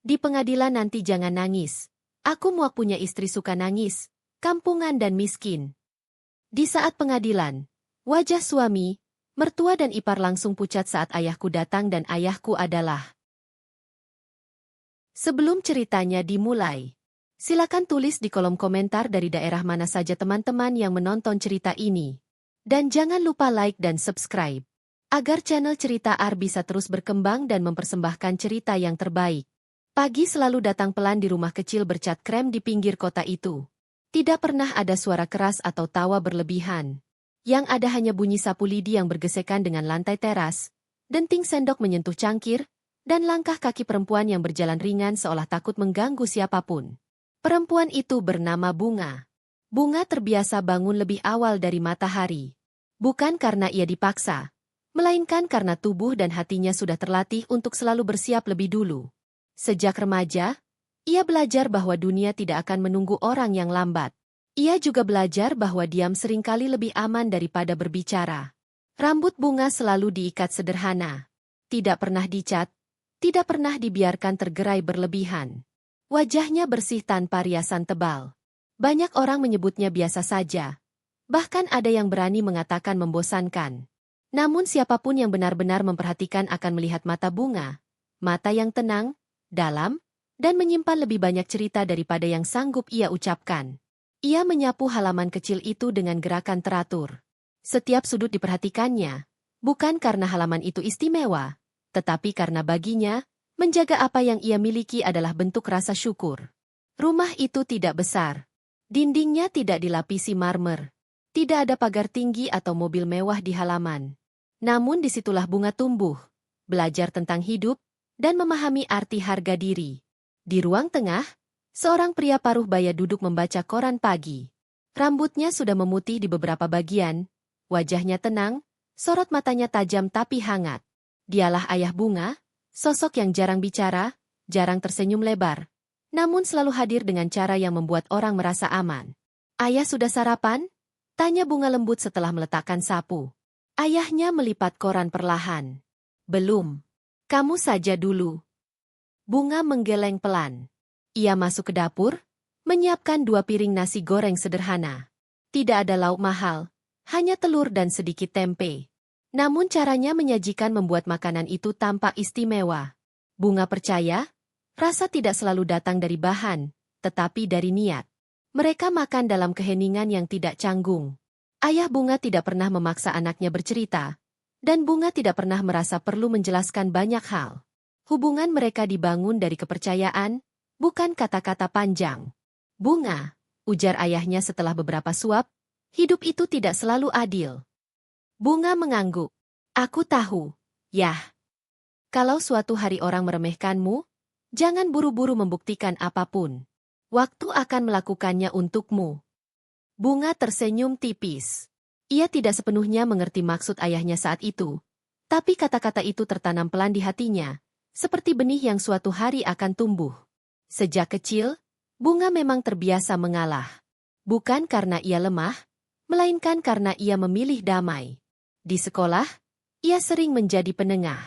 Di pengadilan nanti jangan nangis. Aku muak punya istri suka nangis, kampungan dan miskin. Di saat pengadilan, wajah suami, mertua dan ipar langsung pucat saat ayahku datang dan ayahku adalah. Sebelum ceritanya dimulai, silakan tulis di kolom komentar dari daerah mana saja teman-teman yang menonton cerita ini. Dan jangan lupa like dan subscribe, agar channel Cerita Ar bisa terus berkembang dan mempersembahkan cerita yang terbaik. Pagi selalu datang pelan di rumah kecil bercat krem di pinggir kota itu. Tidak pernah ada suara keras atau tawa berlebihan. Yang ada hanya bunyi sapu lidi yang bergesekan dengan lantai teras, denting sendok menyentuh cangkir, dan langkah kaki perempuan yang berjalan ringan seolah takut mengganggu siapapun. Perempuan itu bernama Bunga. Bunga terbiasa bangun lebih awal dari matahari. Bukan karena ia dipaksa, melainkan karena tubuh dan hatinya sudah terlatih untuk selalu bersiap lebih dulu. Sejak remaja, ia belajar bahwa dunia tidak akan menunggu orang yang lambat. Ia juga belajar bahwa diam seringkali lebih aman daripada berbicara. Rambut Bunga selalu diikat sederhana. Tidak pernah dicat, tidak pernah dibiarkan tergerai berlebihan. Wajahnya bersih tanpa riasan tebal. Banyak orang menyebutnya biasa saja. Bahkan ada yang berani mengatakan membosankan. Namun siapapun yang benar-benar memperhatikan akan melihat mata Bunga. Mata yang tenang, dalam, dan menyimpan lebih banyak cerita daripada yang sanggup ia ucapkan. Ia menyapu halaman kecil itu dengan gerakan teratur. Setiap sudut diperhatikannya, bukan karena halaman itu istimewa, tetapi karena baginya, menjaga apa yang ia miliki adalah bentuk rasa syukur. Rumah itu tidak besar. Dindingnya tidak dilapisi marmer. Tidak ada pagar tinggi atau mobil mewah di halaman. Namun disitulah Bunga tumbuh, belajar tentang hidup, dan memahami arti harga diri. Di ruang tengah, seorang pria paruh baya duduk membaca koran pagi. Rambutnya sudah memutih di beberapa bagian, wajahnya tenang, sorot matanya tajam tapi hangat. Dialah ayah Bunga, sosok yang jarang bicara, jarang tersenyum lebar, namun selalu hadir dengan cara yang membuat orang merasa aman. "Ayah sudah sarapan?" tanya Bunga lembut setelah meletakkan sapu. Ayahnya melipat koran perlahan. "Belum. Kamu saja dulu." Bunga menggeleng pelan. Ia masuk ke dapur, menyiapkan 2 piring nasi goreng sederhana. Tidak ada lauk mahal, hanya telur dan sedikit tempe. Namun caranya menyajikan membuat makanan itu tampak istimewa. Bunga percaya, rasa tidak selalu datang dari bahan, tetapi dari niat. Mereka makan dalam keheningan yang tidak canggung. Ayah Bunga tidak pernah memaksa anaknya bercerita, dan Bunga tidak pernah merasa perlu menjelaskan banyak hal. Hubungan mereka dibangun dari kepercayaan, bukan kata-kata panjang. "Bunga," ujar ayahnya setelah beberapa suap, "hidup itu tidak selalu adil." Bunga mengangguk. "Aku tahu, Yah. Kalau suatu hari orang meremehkanmu, jangan buru-buru membuktikan apapun. Waktu akan melakukannya untukmu." Bunga tersenyum tipis. Ia tidak sepenuhnya mengerti maksud ayahnya saat itu, tapi kata-kata itu tertanam pelan di hatinya, seperti benih yang suatu hari akan tumbuh. Sejak kecil, Bunga memang terbiasa mengalah. Bukan karena ia lemah, melainkan karena ia memilih damai. Di sekolah, ia sering menjadi penengah.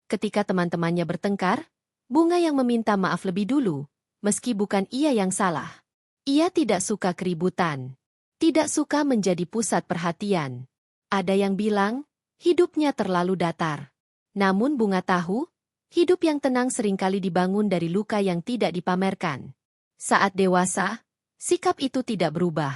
Ketika teman-temannya bertengkar, Bunga yang meminta maaf lebih dulu, meski bukan ia yang salah. Ia tidak suka keributan. Tidak suka menjadi pusat perhatian. Ada yang bilang, hidupnya terlalu datar. Namun Bunga tahu, hidup yang tenang seringkali dibangun dari luka yang tidak dipamerkan. Saat dewasa, sikap itu tidak berubah.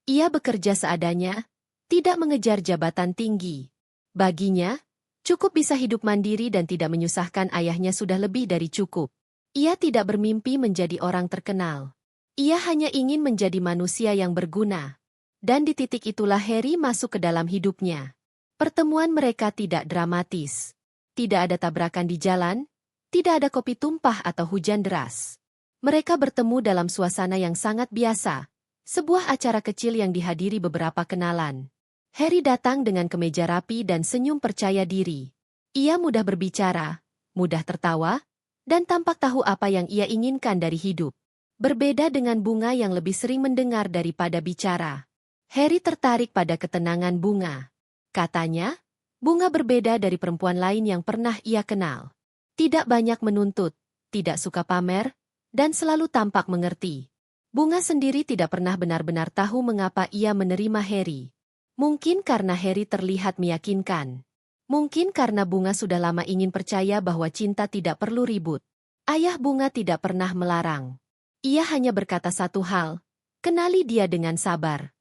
Ia bekerja seadanya, tidak mengejar jabatan tinggi. Baginya, cukup bisa hidup mandiri dan tidak menyusahkan ayahnya sudah lebih dari cukup. Ia tidak bermimpi menjadi orang terkenal. Ia hanya ingin menjadi manusia yang berguna. Dan di titik itulah Harry masuk ke dalam hidupnya. Pertemuan mereka tidak dramatis. Tidak ada tabrakan di jalan, tidak ada kopi tumpah atau hujan deras. Mereka bertemu dalam suasana yang sangat biasa, sebuah acara kecil yang dihadiri beberapa kenalan. Harry datang dengan kemeja rapi dan senyum percaya diri. Ia mudah berbicara, mudah tertawa, dan tampak tahu apa yang ia inginkan dari hidup. Berbeda dengan Bunga yang lebih sering mendengar daripada bicara. Harry tertarik pada ketenangan Bunga. Katanya, Bunga berbeda dari perempuan lain yang pernah ia kenal. Tidak banyak menuntut, tidak suka pamer, dan selalu tampak mengerti. Bunga sendiri tidak pernah benar-benar tahu mengapa ia menerima Harry. Mungkin karena Harry terlihat meyakinkan. Mungkin karena Bunga sudah lama ingin percaya bahwa cinta tidak perlu ribut. Ayah Bunga tidak pernah melarang. Ia hanya berkata satu hal, kenali dia dengan sabar.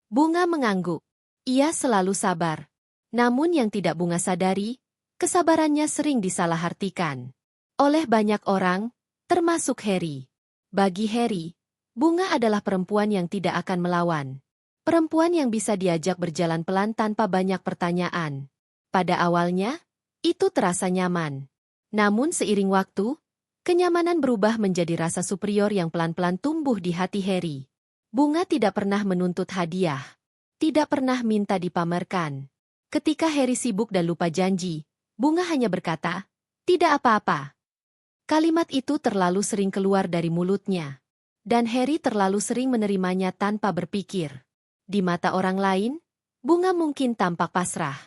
Bunga mengangguk. Ia selalu sabar. Namun yang tidak Bunga sadari, kesabarannya sering disalahartikan oleh banyak orang, termasuk Harry. Bagi Harry, Bunga adalah perempuan yang tidak akan melawan. Perempuan yang bisa diajak berjalan pelan tanpa banyak pertanyaan. Pada awalnya, itu terasa nyaman. Namun seiring waktu, kenyamanan berubah menjadi rasa superior yang pelan-pelan tumbuh di hati Harry. Bunga tidak pernah menuntut hadiah. Tidak pernah minta dipamerkan. Ketika Harry sibuk dan lupa janji, Bunga hanya berkata, "Tidak apa-apa." Kalimat itu terlalu sering keluar dari mulutnya. Dan Harry terlalu sering menerimanya tanpa berpikir. Di mata orang lain, Bunga mungkin tampak pasrah.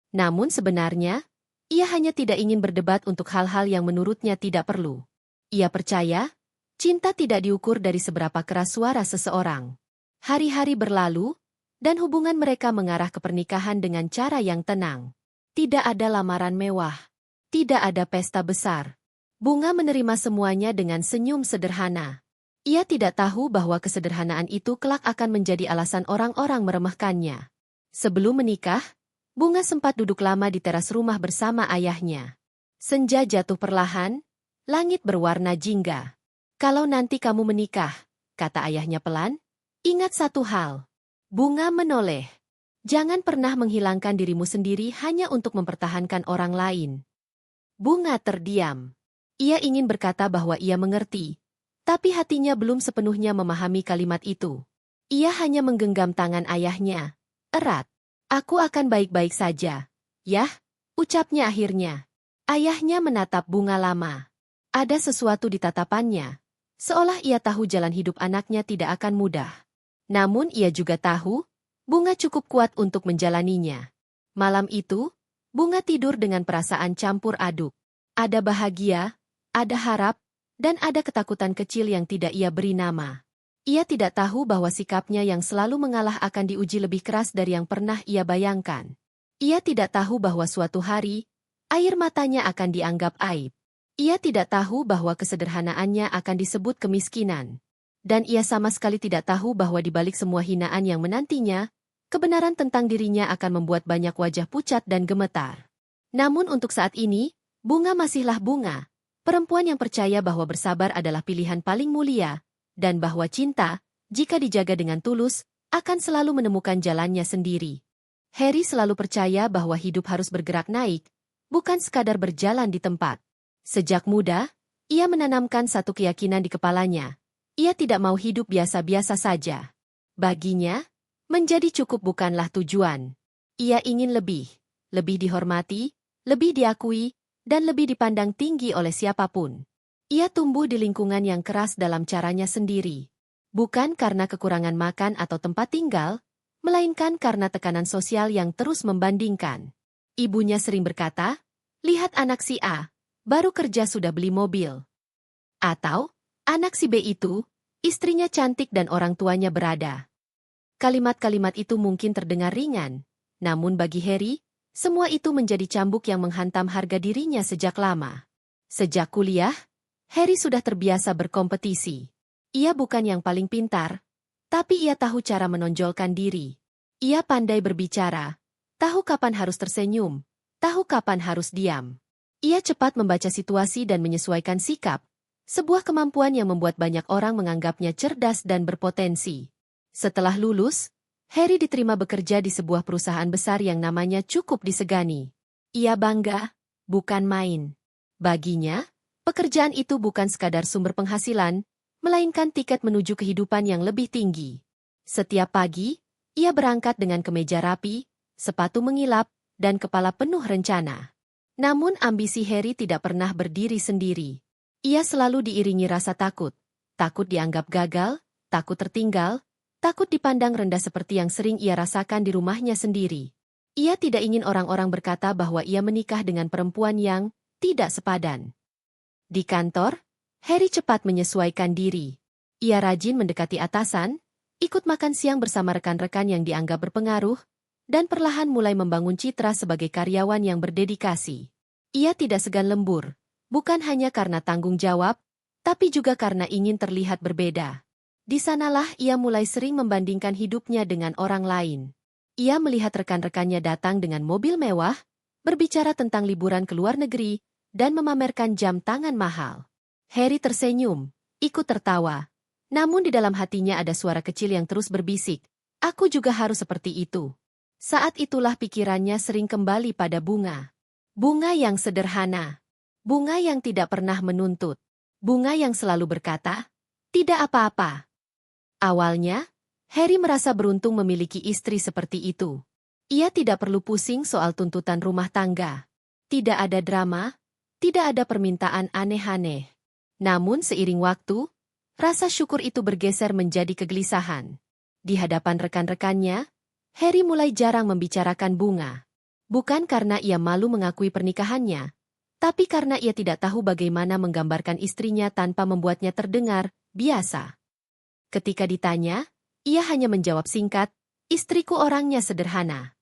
Namun sebenarnya, ia hanya tidak ingin berdebat untuk hal-hal yang menurutnya tidak perlu. Ia percaya, cinta tidak diukur dari seberapa keras suara seseorang. Hari-hari berlalu, dan hubungan mereka mengarah ke pernikahan dengan cara yang tenang. Tidak ada lamaran mewah. Tidak ada pesta besar. Bunga menerima semuanya dengan senyum sederhana. Ia tidak tahu bahwa kesederhanaan itu kelak akan menjadi alasan orang-orang meremehkannya. Sebelum menikah, Bunga sempat duduk lama di teras rumah bersama ayahnya. Senja jatuh perlahan, langit berwarna jingga. "Kalau nanti kamu menikah," kata ayahnya pelan, "ingat satu hal." Bunga menoleh. "Jangan pernah menghilangkan dirimu sendiri hanya untuk mempertahankan orang lain." Bunga terdiam. Ia ingin berkata bahwa ia mengerti, tapi hatinya belum sepenuhnya memahami kalimat itu. Ia hanya menggenggam tangan ayahnya. Erat. "Aku akan baik-baik saja." "Yah," ucapnya akhirnya. Ayahnya menatap Bunga lama. Ada sesuatu di tatapannya, seolah ia tahu jalan hidup anaknya tidak akan mudah. Namun ia juga tahu, Bunga cukup kuat untuk menjalaninya. Malam itu, Bunga tidur dengan perasaan campur aduk. Ada bahagia, ada harap, dan ada ketakutan kecil yang tidak ia beri nama. Ia tidak tahu bahwa sikapnya yang selalu mengalah akan diuji lebih keras dari yang pernah ia bayangkan. Ia tidak tahu bahwa suatu hari, air matanya akan dianggap aib. Ia tidak tahu bahwa kesederhanaannya akan disebut kemiskinan. Dan ia sama sekali tidak tahu bahwa di balik semua hinaan yang menantinya, kebenaran tentang dirinya akan membuat banyak wajah pucat dan gemetar. Namun untuk saat ini, Bunga masihlah Bunga, perempuan yang percaya bahwa bersabar adalah pilihan paling mulia, dan bahwa cinta, jika dijaga dengan tulus, akan selalu menemukan jalannya sendiri. Harry selalu percaya bahwa hidup harus bergerak naik, bukan sekadar berjalan di tempat. Sejak muda, ia menanamkan satu keyakinan di kepalanya. Ia tidak mau hidup biasa-biasa saja. Baginya, menjadi cukup bukanlah tujuan. Ia ingin lebih dihormati, lebih diakui, dan lebih dipandang tinggi oleh siapapun. Ia tumbuh di lingkungan yang keras dalam caranya sendiri. Bukan karena kekurangan makan atau tempat tinggal, melainkan karena tekanan sosial yang terus membandingkan. Ibunya sering berkata, "Lihat anak si A, baru kerja sudah beli mobil." Atau, "Anak si B itu, istrinya cantik dan orang tuanya berada." Kalimat-kalimat itu mungkin terdengar ringan, namun bagi Harry, semua itu menjadi cambuk yang menghantam harga dirinya sejak lama. Sejak kuliah, Harry sudah terbiasa berkompetisi. Ia bukan yang paling pintar, tapi ia tahu cara menonjolkan diri. Ia pandai berbicara, tahu kapan harus tersenyum, tahu kapan harus diam. Ia cepat membaca situasi dan menyesuaikan sikap, sebuah kemampuan yang membuat banyak orang menganggapnya cerdas dan berpotensi. Setelah lulus, Harry diterima bekerja di sebuah perusahaan besar yang namanya cukup disegani. Ia bangga, bukan main. Baginya, pekerjaan itu bukan sekadar sumber penghasilan, melainkan tiket menuju kehidupan yang lebih tinggi. Setiap pagi, ia berangkat dengan kemeja rapi, sepatu mengilap, dan kepala penuh rencana. Namun ambisi Harry tidak pernah berdiri sendiri. Ia selalu diiringi rasa takut. Takut dianggap gagal, takut tertinggal, takut dipandang rendah seperti yang sering ia rasakan di rumahnya sendiri. Ia tidak ingin orang-orang berkata bahwa ia menikah dengan perempuan yang tidak sepadan. Di kantor, Harry cepat menyesuaikan diri. Ia rajin mendekati atasan, ikut makan siang bersama rekan-rekan yang dianggap berpengaruh, dan perlahan mulai membangun citra sebagai karyawan yang berdedikasi. Ia tidak segan lembur, bukan hanya karena tanggung jawab, tapi juga karena ingin terlihat berbeda. Di sanalah ia mulai sering membandingkan hidupnya dengan orang lain. Ia melihat rekan-rekannya datang dengan mobil mewah, berbicara tentang liburan ke luar negeri, dan memamerkan jam tangan mahal. Harry tersenyum, ikut tertawa. Namun di dalam hatinya ada suara kecil yang terus berbisik, aku juga harus seperti itu. Saat itulah pikirannya sering kembali pada bunga. Bunga yang sederhana. Bunga yang tidak pernah menuntut. Bunga yang selalu berkata, tidak apa-apa. Awalnya, Harry merasa beruntung memiliki istri seperti itu. Ia tidak perlu pusing soal tuntutan rumah tangga. Tidak ada drama, tidak ada permintaan aneh-aneh. Namun seiring waktu, rasa syukur itu bergeser menjadi kegelisahan. Di hadapan rekan-rekannya, Harry mulai jarang membicarakan bunga. Bukan karena ia malu mengakui pernikahannya, tapi karena ia tidak tahu bagaimana menggambarkan istrinya tanpa membuatnya terdengar biasa. Ketika ditanya, ia hanya menjawab singkat, istriku orangnya sederhana.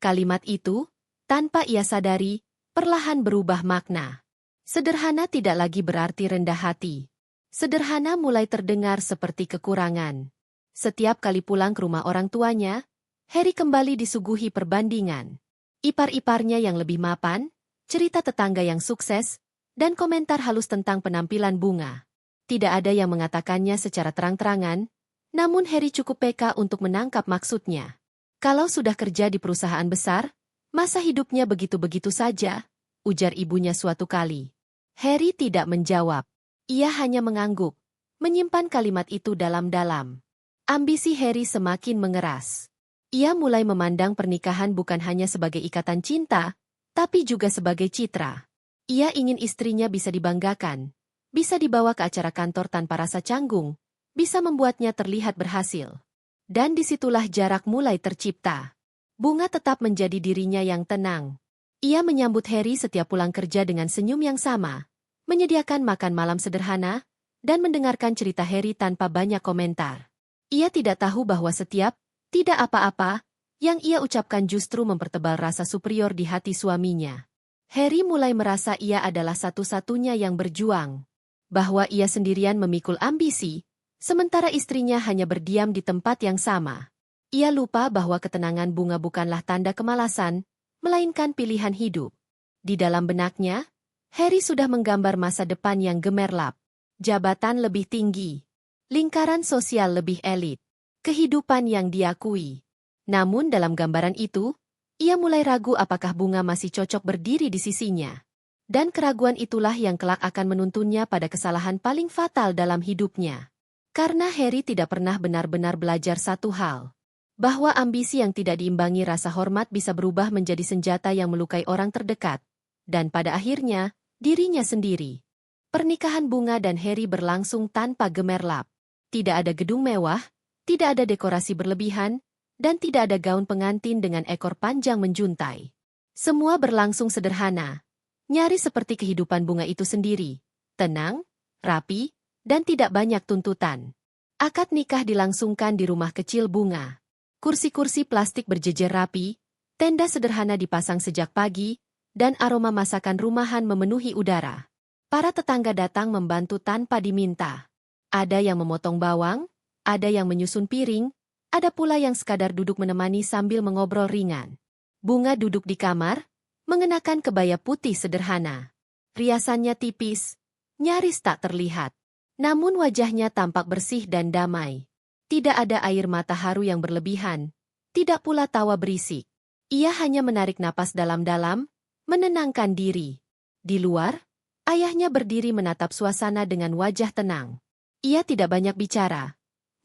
Kalimat itu, tanpa ia sadari, perlahan berubah makna. Sederhana tidak lagi berarti rendah hati. Sederhana mulai terdengar seperti kekurangan. Setiap kali pulang ke rumah orang tuanya, Harry kembali disuguhi perbandingan. Ipar-iparnya yang lebih mapan, cerita tetangga yang sukses, dan komentar halus tentang penampilan bunga. Tidak ada yang mengatakannya secara terang-terangan, namun Harry cukup peka untuk menangkap maksudnya. Kalau sudah kerja di perusahaan besar, masa hidupnya begitu-begitu saja, ujar ibunya suatu kali. Harry tidak menjawab. Ia hanya mengangguk, menyimpan kalimat itu dalam-dalam. Ambisi Harry semakin mengeras. Ia mulai memandang pernikahan bukan hanya sebagai ikatan cinta, tapi juga sebagai citra. Ia ingin istrinya bisa dibanggakan, bisa dibawa ke acara kantor tanpa rasa canggung, bisa membuatnya terlihat berhasil. Dan disitulah jarak mulai tercipta. Bunga tetap menjadi dirinya yang tenang. Ia menyambut Harry setiap pulang kerja dengan senyum yang sama, menyediakan makan malam sederhana, dan mendengarkan cerita Harry tanpa banyak komentar. Ia tidak tahu bahwa setiap tidak apa-apa yang ia ucapkan justru mempertebal rasa superior di hati suaminya. Harry mulai merasa ia adalah satu-satunya yang berjuang, bahwa ia sendirian memikul ambisi, sementara istrinya hanya berdiam di tempat yang sama. Ia lupa bahwa ketenangan bunga bukanlah tanda kemalasan, melainkan pilihan hidup. Di dalam benaknya, Harry sudah menggambar masa depan yang gemerlap. Jabatan lebih tinggi. Lingkaran sosial lebih elit. Kehidupan yang diakui. Namun dalam gambaran itu, ia mulai ragu apakah bunga masih cocok berdiri di sisinya. Dan keraguan itulah yang kelak akan menuntunnya pada kesalahan paling fatal dalam hidupnya. Karena Harry tidak pernah benar-benar belajar satu hal. Bahwa ambisi yang tidak diimbangi rasa hormat bisa berubah menjadi senjata yang melukai orang terdekat. Dan pada akhirnya, dirinya sendiri. Pernikahan bunga dan Harry berlangsung tanpa gemerlap. Tidak ada gedung mewah, tidak ada dekorasi berlebihan, dan tidak ada gaun pengantin dengan ekor panjang menjuntai. Semua berlangsung sederhana, nyaris seperti kehidupan bunga itu sendiri. Tenang, rapi, dan tidak banyak tuntutan. Akad nikah dilangsungkan di rumah kecil bunga. Kursi-kursi plastik berjejer rapi, tenda sederhana dipasang sejak pagi, dan aroma masakan rumahan memenuhi udara. Para tetangga datang membantu tanpa diminta. Ada yang memotong bawang, ada yang menyusun piring, ada pula yang sekadar duduk menemani sambil mengobrol ringan. Bunga duduk di kamar, mengenakan kebaya putih sederhana. Riasannya tipis, nyaris tak terlihat. Namun wajahnya tampak bersih dan damai. Tidak ada air mata haru yang berlebihan, tidak pula tawa berisik. Ia hanya menarik napas dalam-dalam, menenangkan diri. Di luar, ayahnya berdiri menatap suasana dengan wajah tenang. Ia tidak banyak bicara,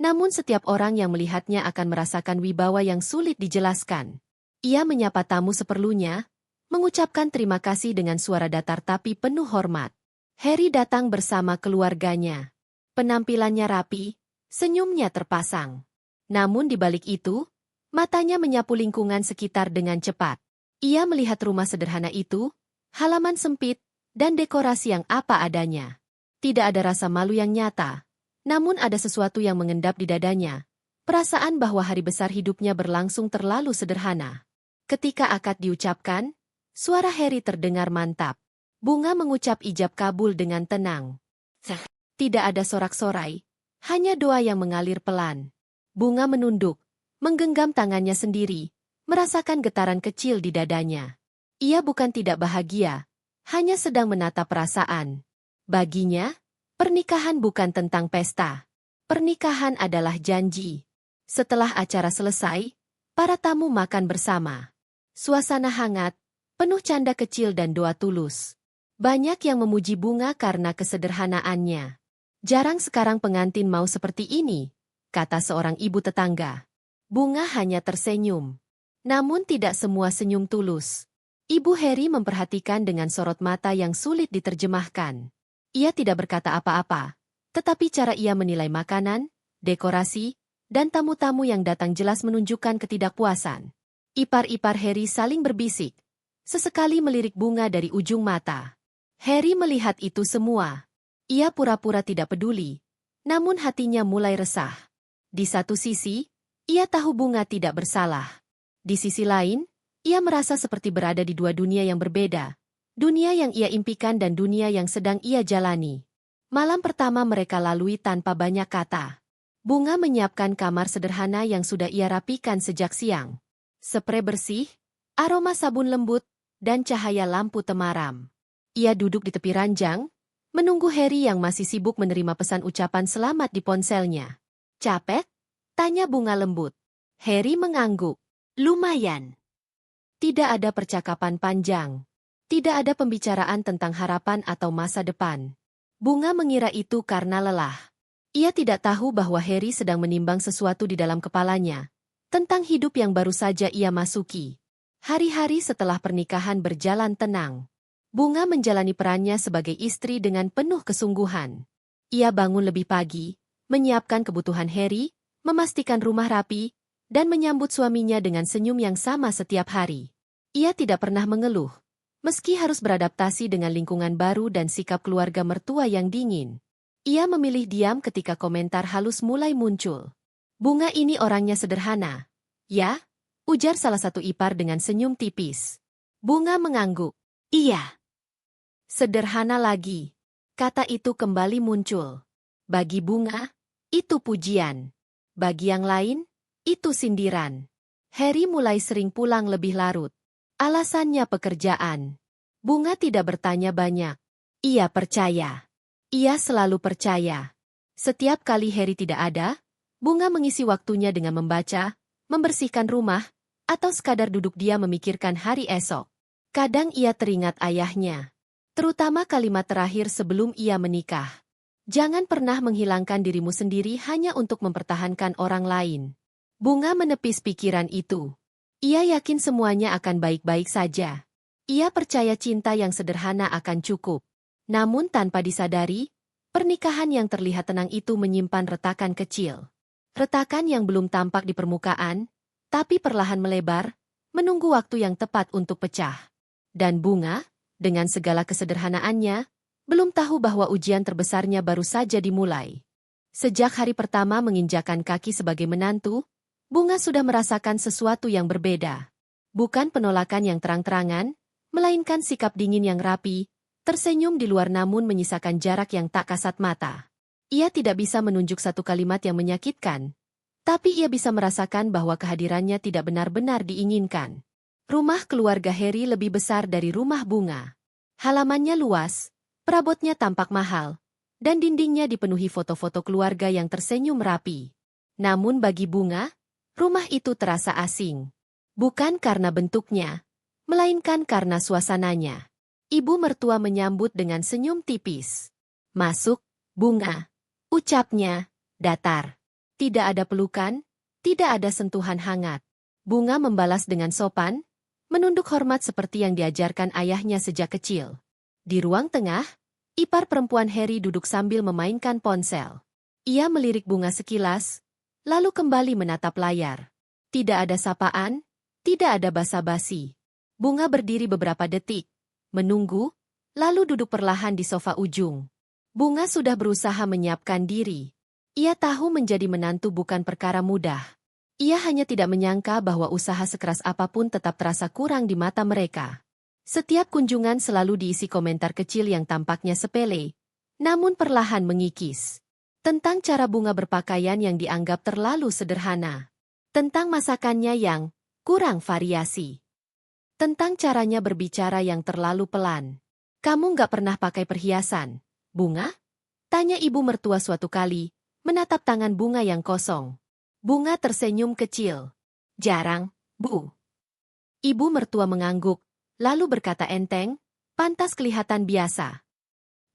namun setiap orang yang melihatnya akan merasakan wibawa yang sulit dijelaskan. Ia menyapa tamu seperlunya, mengucapkan terima kasih dengan suara datar tapi penuh hormat. Harry datang bersama keluarganya. Penampilannya rapi, senyumnya terpasang. Namun di balik itu, matanya menyapu lingkungan sekitar dengan cepat. Ia melihat rumah sederhana itu, halaman sempit, dan dekorasi yang apa adanya. Tidak ada rasa malu yang nyata, namun ada sesuatu yang mengendap di dadanya. Perasaan bahwa hari besar hidupnya berlangsung terlalu sederhana. Ketika akad diucapkan, suara Harry terdengar mantap. Bunga mengucap ijab kabul dengan tenang. Tidak ada sorak-sorai, hanya doa yang mengalir pelan. Bunga menunduk, menggenggam tangannya sendiri, merasakan getaran kecil di dadanya. Ia bukan tidak bahagia, hanya sedang menata perasaan. Baginya, pernikahan bukan tentang pesta. Pernikahan adalah janji. Setelah acara selesai, para tamu makan bersama. Suasana hangat, penuh canda kecil dan doa tulus. Banyak yang memuji Bunga karena kesederhanaannya. Jarang sekarang pengantin mau seperti ini, kata seorang ibu tetangga. Bunga hanya tersenyum. Namun tidak semua senyum tulus. Ibu Harry memperhatikan dengan sorot mata yang sulit diterjemahkan. Ia tidak berkata apa-apa, tetapi cara ia menilai makanan, dekorasi, dan tamu-tamu yang datang jelas menunjukkan ketidakpuasan. Ipar-ipar Harry saling berbisik, sesekali melirik Bunga dari ujung mata. Harry melihat itu semua. Ia pura-pura tidak peduli, namun hatinya mulai resah. Di satu sisi, ia tahu Bunga tidak bersalah. Di sisi lain, ia merasa seperti berada di dua dunia yang berbeda. Dunia yang ia impikan dan dunia yang sedang ia jalani. Malam pertama mereka lalui tanpa banyak kata. Bunga menyiapkan kamar sederhana yang sudah ia rapikan sejak siang. Sprei bersih, aroma sabun lembut, dan cahaya lampu temaram. Ia duduk di tepi ranjang, menunggu Harry yang masih sibuk menerima pesan ucapan selamat di ponselnya. Capek? Tanya Bunga lembut. Harry mengangguk. Lumayan. Tidak ada percakapan panjang. Tidak ada pembicaraan tentang harapan atau masa depan. Bunga mengira itu karena lelah. Ia tidak tahu bahwa Harry sedang menimbang sesuatu di dalam kepalanya, tentang hidup yang baru saja ia masuki. Hari-hari setelah pernikahan berjalan tenang. Bunga menjalani perannya sebagai istri dengan penuh kesungguhan. Ia bangun lebih pagi, menyiapkan kebutuhan Harry, memastikan rumah rapi, dan menyambut suaminya dengan senyum yang sama setiap hari. Ia tidak pernah mengeluh, meski harus beradaptasi dengan lingkungan baru dan sikap keluarga mertua yang dingin. Ia memilih diam ketika komentar halus mulai muncul. Bunga ini orangnya sederhana. Ya, ujar salah satu ipar dengan senyum tipis. Bunga mengangguk. Iya. Sederhana lagi. Kata itu kembali muncul. Bagi Bunga, itu pujian. Bagi yang lain, itu sindiran. Harry mulai sering pulang lebih larut. Alasannya pekerjaan. Bunga tidak bertanya banyak. Ia percaya. Ia selalu percaya. Setiap kali Harry tidak ada, Bunga mengisi waktunya dengan membaca, membersihkan rumah, atau sekadar duduk dia memikirkan hari esok. Kadang ia teringat ayahnya. Terutama kalimat terakhir sebelum ia menikah. Jangan pernah menghilangkan dirimu sendiri hanya untuk mempertahankan orang lain. Bunga menepis pikiran itu. Ia yakin semuanya akan baik-baik saja. Ia percaya cinta yang sederhana akan cukup. Namun tanpa disadari, pernikahan yang terlihat tenang itu menyimpan retakan kecil. Retakan yang belum tampak di permukaan, tapi perlahan melebar, menunggu waktu yang tepat untuk pecah. Dan Bunga, dengan segala kesederhanaannya, belum tahu bahwa ujian terbesarnya baru saja dimulai. Sejak hari pertama menginjakan kaki sebagai menantu, Bunga sudah merasakan sesuatu yang berbeda. Bukan penolakan yang terang-terangan, melainkan sikap dingin yang rapi, tersenyum di luar namun menyisakan jarak yang tak kasat mata. Ia tidak bisa menunjuk satu kalimat yang menyakitkan, tapi ia bisa merasakan bahwa kehadirannya tidak benar-benar diinginkan. Rumah keluarga Harry lebih besar dari rumah Bunga. Halamannya luas, perabotnya tampak mahal, dan dindingnya dipenuhi foto-foto keluarga yang tersenyum rapi. Namun bagi Bunga, rumah itu terasa asing. Bukan karena bentuknya, melainkan karena suasananya. Ibu mertua menyambut dengan senyum tipis. Masuk, Bunga. Ucapnya, datar. Tidak ada pelukan, tidak ada sentuhan hangat. Bunga membalas dengan sopan, menunduk hormat seperti yang diajarkan ayahnya sejak kecil. Di ruang tengah, ipar perempuan Harry duduk sambil memainkan ponsel. Ia melirik Bunga sekilas, lalu kembali menatap layar. Tidak ada sapaan, tidak ada basa-basi. Bunga berdiri beberapa detik, menunggu, lalu duduk perlahan di sofa ujung. Bunga sudah berusaha menyiapkan diri. Ia tahu menjadi menantu bukan perkara mudah. Ia hanya tidak menyangka bahwa usaha sekeras apapun tetap terasa kurang di mata mereka. Setiap kunjungan selalu diisi komentar kecil yang tampaknya sepele, namun perlahan mengikis. Tentang cara Bunga berpakaian yang dianggap terlalu sederhana. Tentang masakannya yang kurang variasi. Tentang caranya berbicara yang terlalu pelan. Kamu nggak pernah pakai perhiasan, Bunga? Tanya ibu mertua suatu kali, menatap tangan Bunga yang kosong. Bunga tersenyum kecil. Jarang, Bu. Ibu mertua mengangguk, lalu berkata enteng, pantas kelihatan biasa.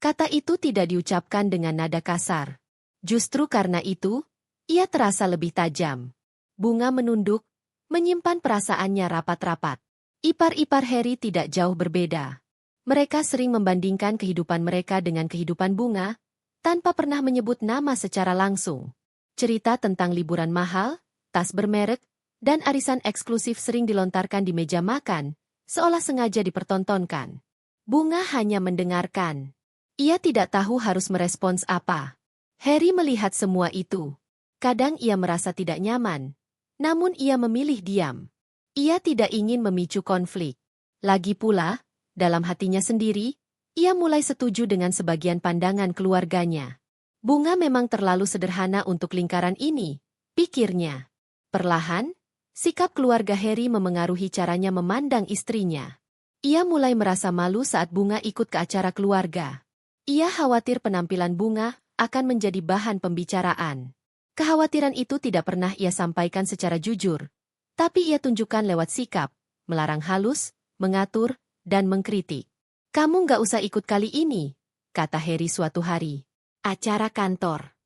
Kata itu tidak diucapkan dengan nada kasar. Justru karena itu, ia terasa lebih tajam. Bunga menunduk, menyimpan perasaannya rapat-rapat. Ipar-ipar Harry tidak jauh berbeda. Mereka sering membandingkan kehidupan mereka dengan kehidupan Bunga, tanpa pernah menyebut nama secara langsung. Cerita tentang liburan mahal, tas bermerek, dan arisan eksklusif sering dilontarkan di meja makan, seolah sengaja dipertontonkan. Bunga hanya mendengarkan. Ia tidak tahu harus merespons apa. Harry melihat semua itu. Kadang ia merasa tidak nyaman, namun ia memilih diam. Ia tidak ingin memicu konflik. Lagi pula, dalam hatinya sendiri, ia mulai setuju dengan sebagian pandangan keluarganya. Bunga memang terlalu sederhana untuk lingkaran ini, pikirnya. Perlahan, sikap keluarga Harry memengaruhi caranya memandang istrinya. Ia mulai merasa malu saat Bunga ikut ke acara keluarga. Ia khawatir penampilan Bunga akan menjadi bahan pembicaraan. Kekhawatiran itu tidak pernah ia sampaikan secara jujur, tapi ia tunjukkan lewat sikap, melarang halus, mengatur, dan mengkritik. Kamu nggak usah ikut kali ini, kata Harry suatu hari. Acara kantor.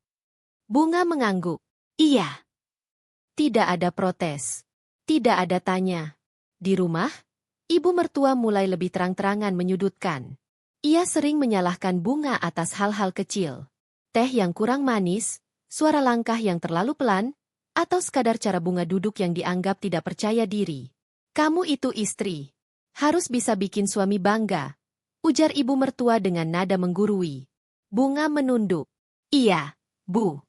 Bunga mengangguk. Iya. Tidak ada protes. Tidak ada tanya. Di rumah, ibu mertua mulai lebih terang-terangan menyudutkan. Ia sering menyalahkan Bunga atas hal-hal kecil. Teh yang kurang manis, suara langkah yang terlalu pelan, atau sekadar cara Bunga duduk yang dianggap tidak percaya diri. Kamu itu istri. Harus bisa bikin suami bangga, ujar ibu mertua dengan nada menggurui. Bunga menunduk. Iya, Bu.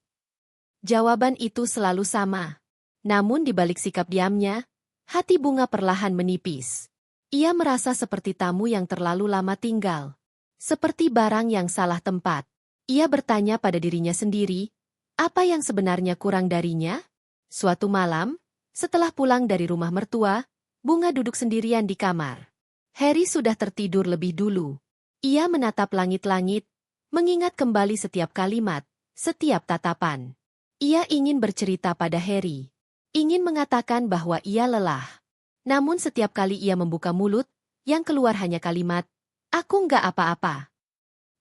Jawaban itu selalu sama. Namun di balik sikap diamnya, hati Bunga perlahan menipis. Ia merasa seperti tamu yang terlalu lama tinggal. Seperti barang yang salah tempat. Ia bertanya pada dirinya sendiri, apa yang sebenarnya kurang darinya? Suatu malam, setelah pulang dari rumah mertua, Bunga duduk sendirian di kamar. Harry sudah tertidur lebih dulu. Ia menatap langit-langit, mengingat kembali setiap kalimat, setiap tatapan. Ia ingin bercerita pada Harry. Ingin mengatakan bahwa ia lelah. Namun setiap kali ia membuka mulut, yang keluar hanya kalimat, "Aku nggak apa-apa."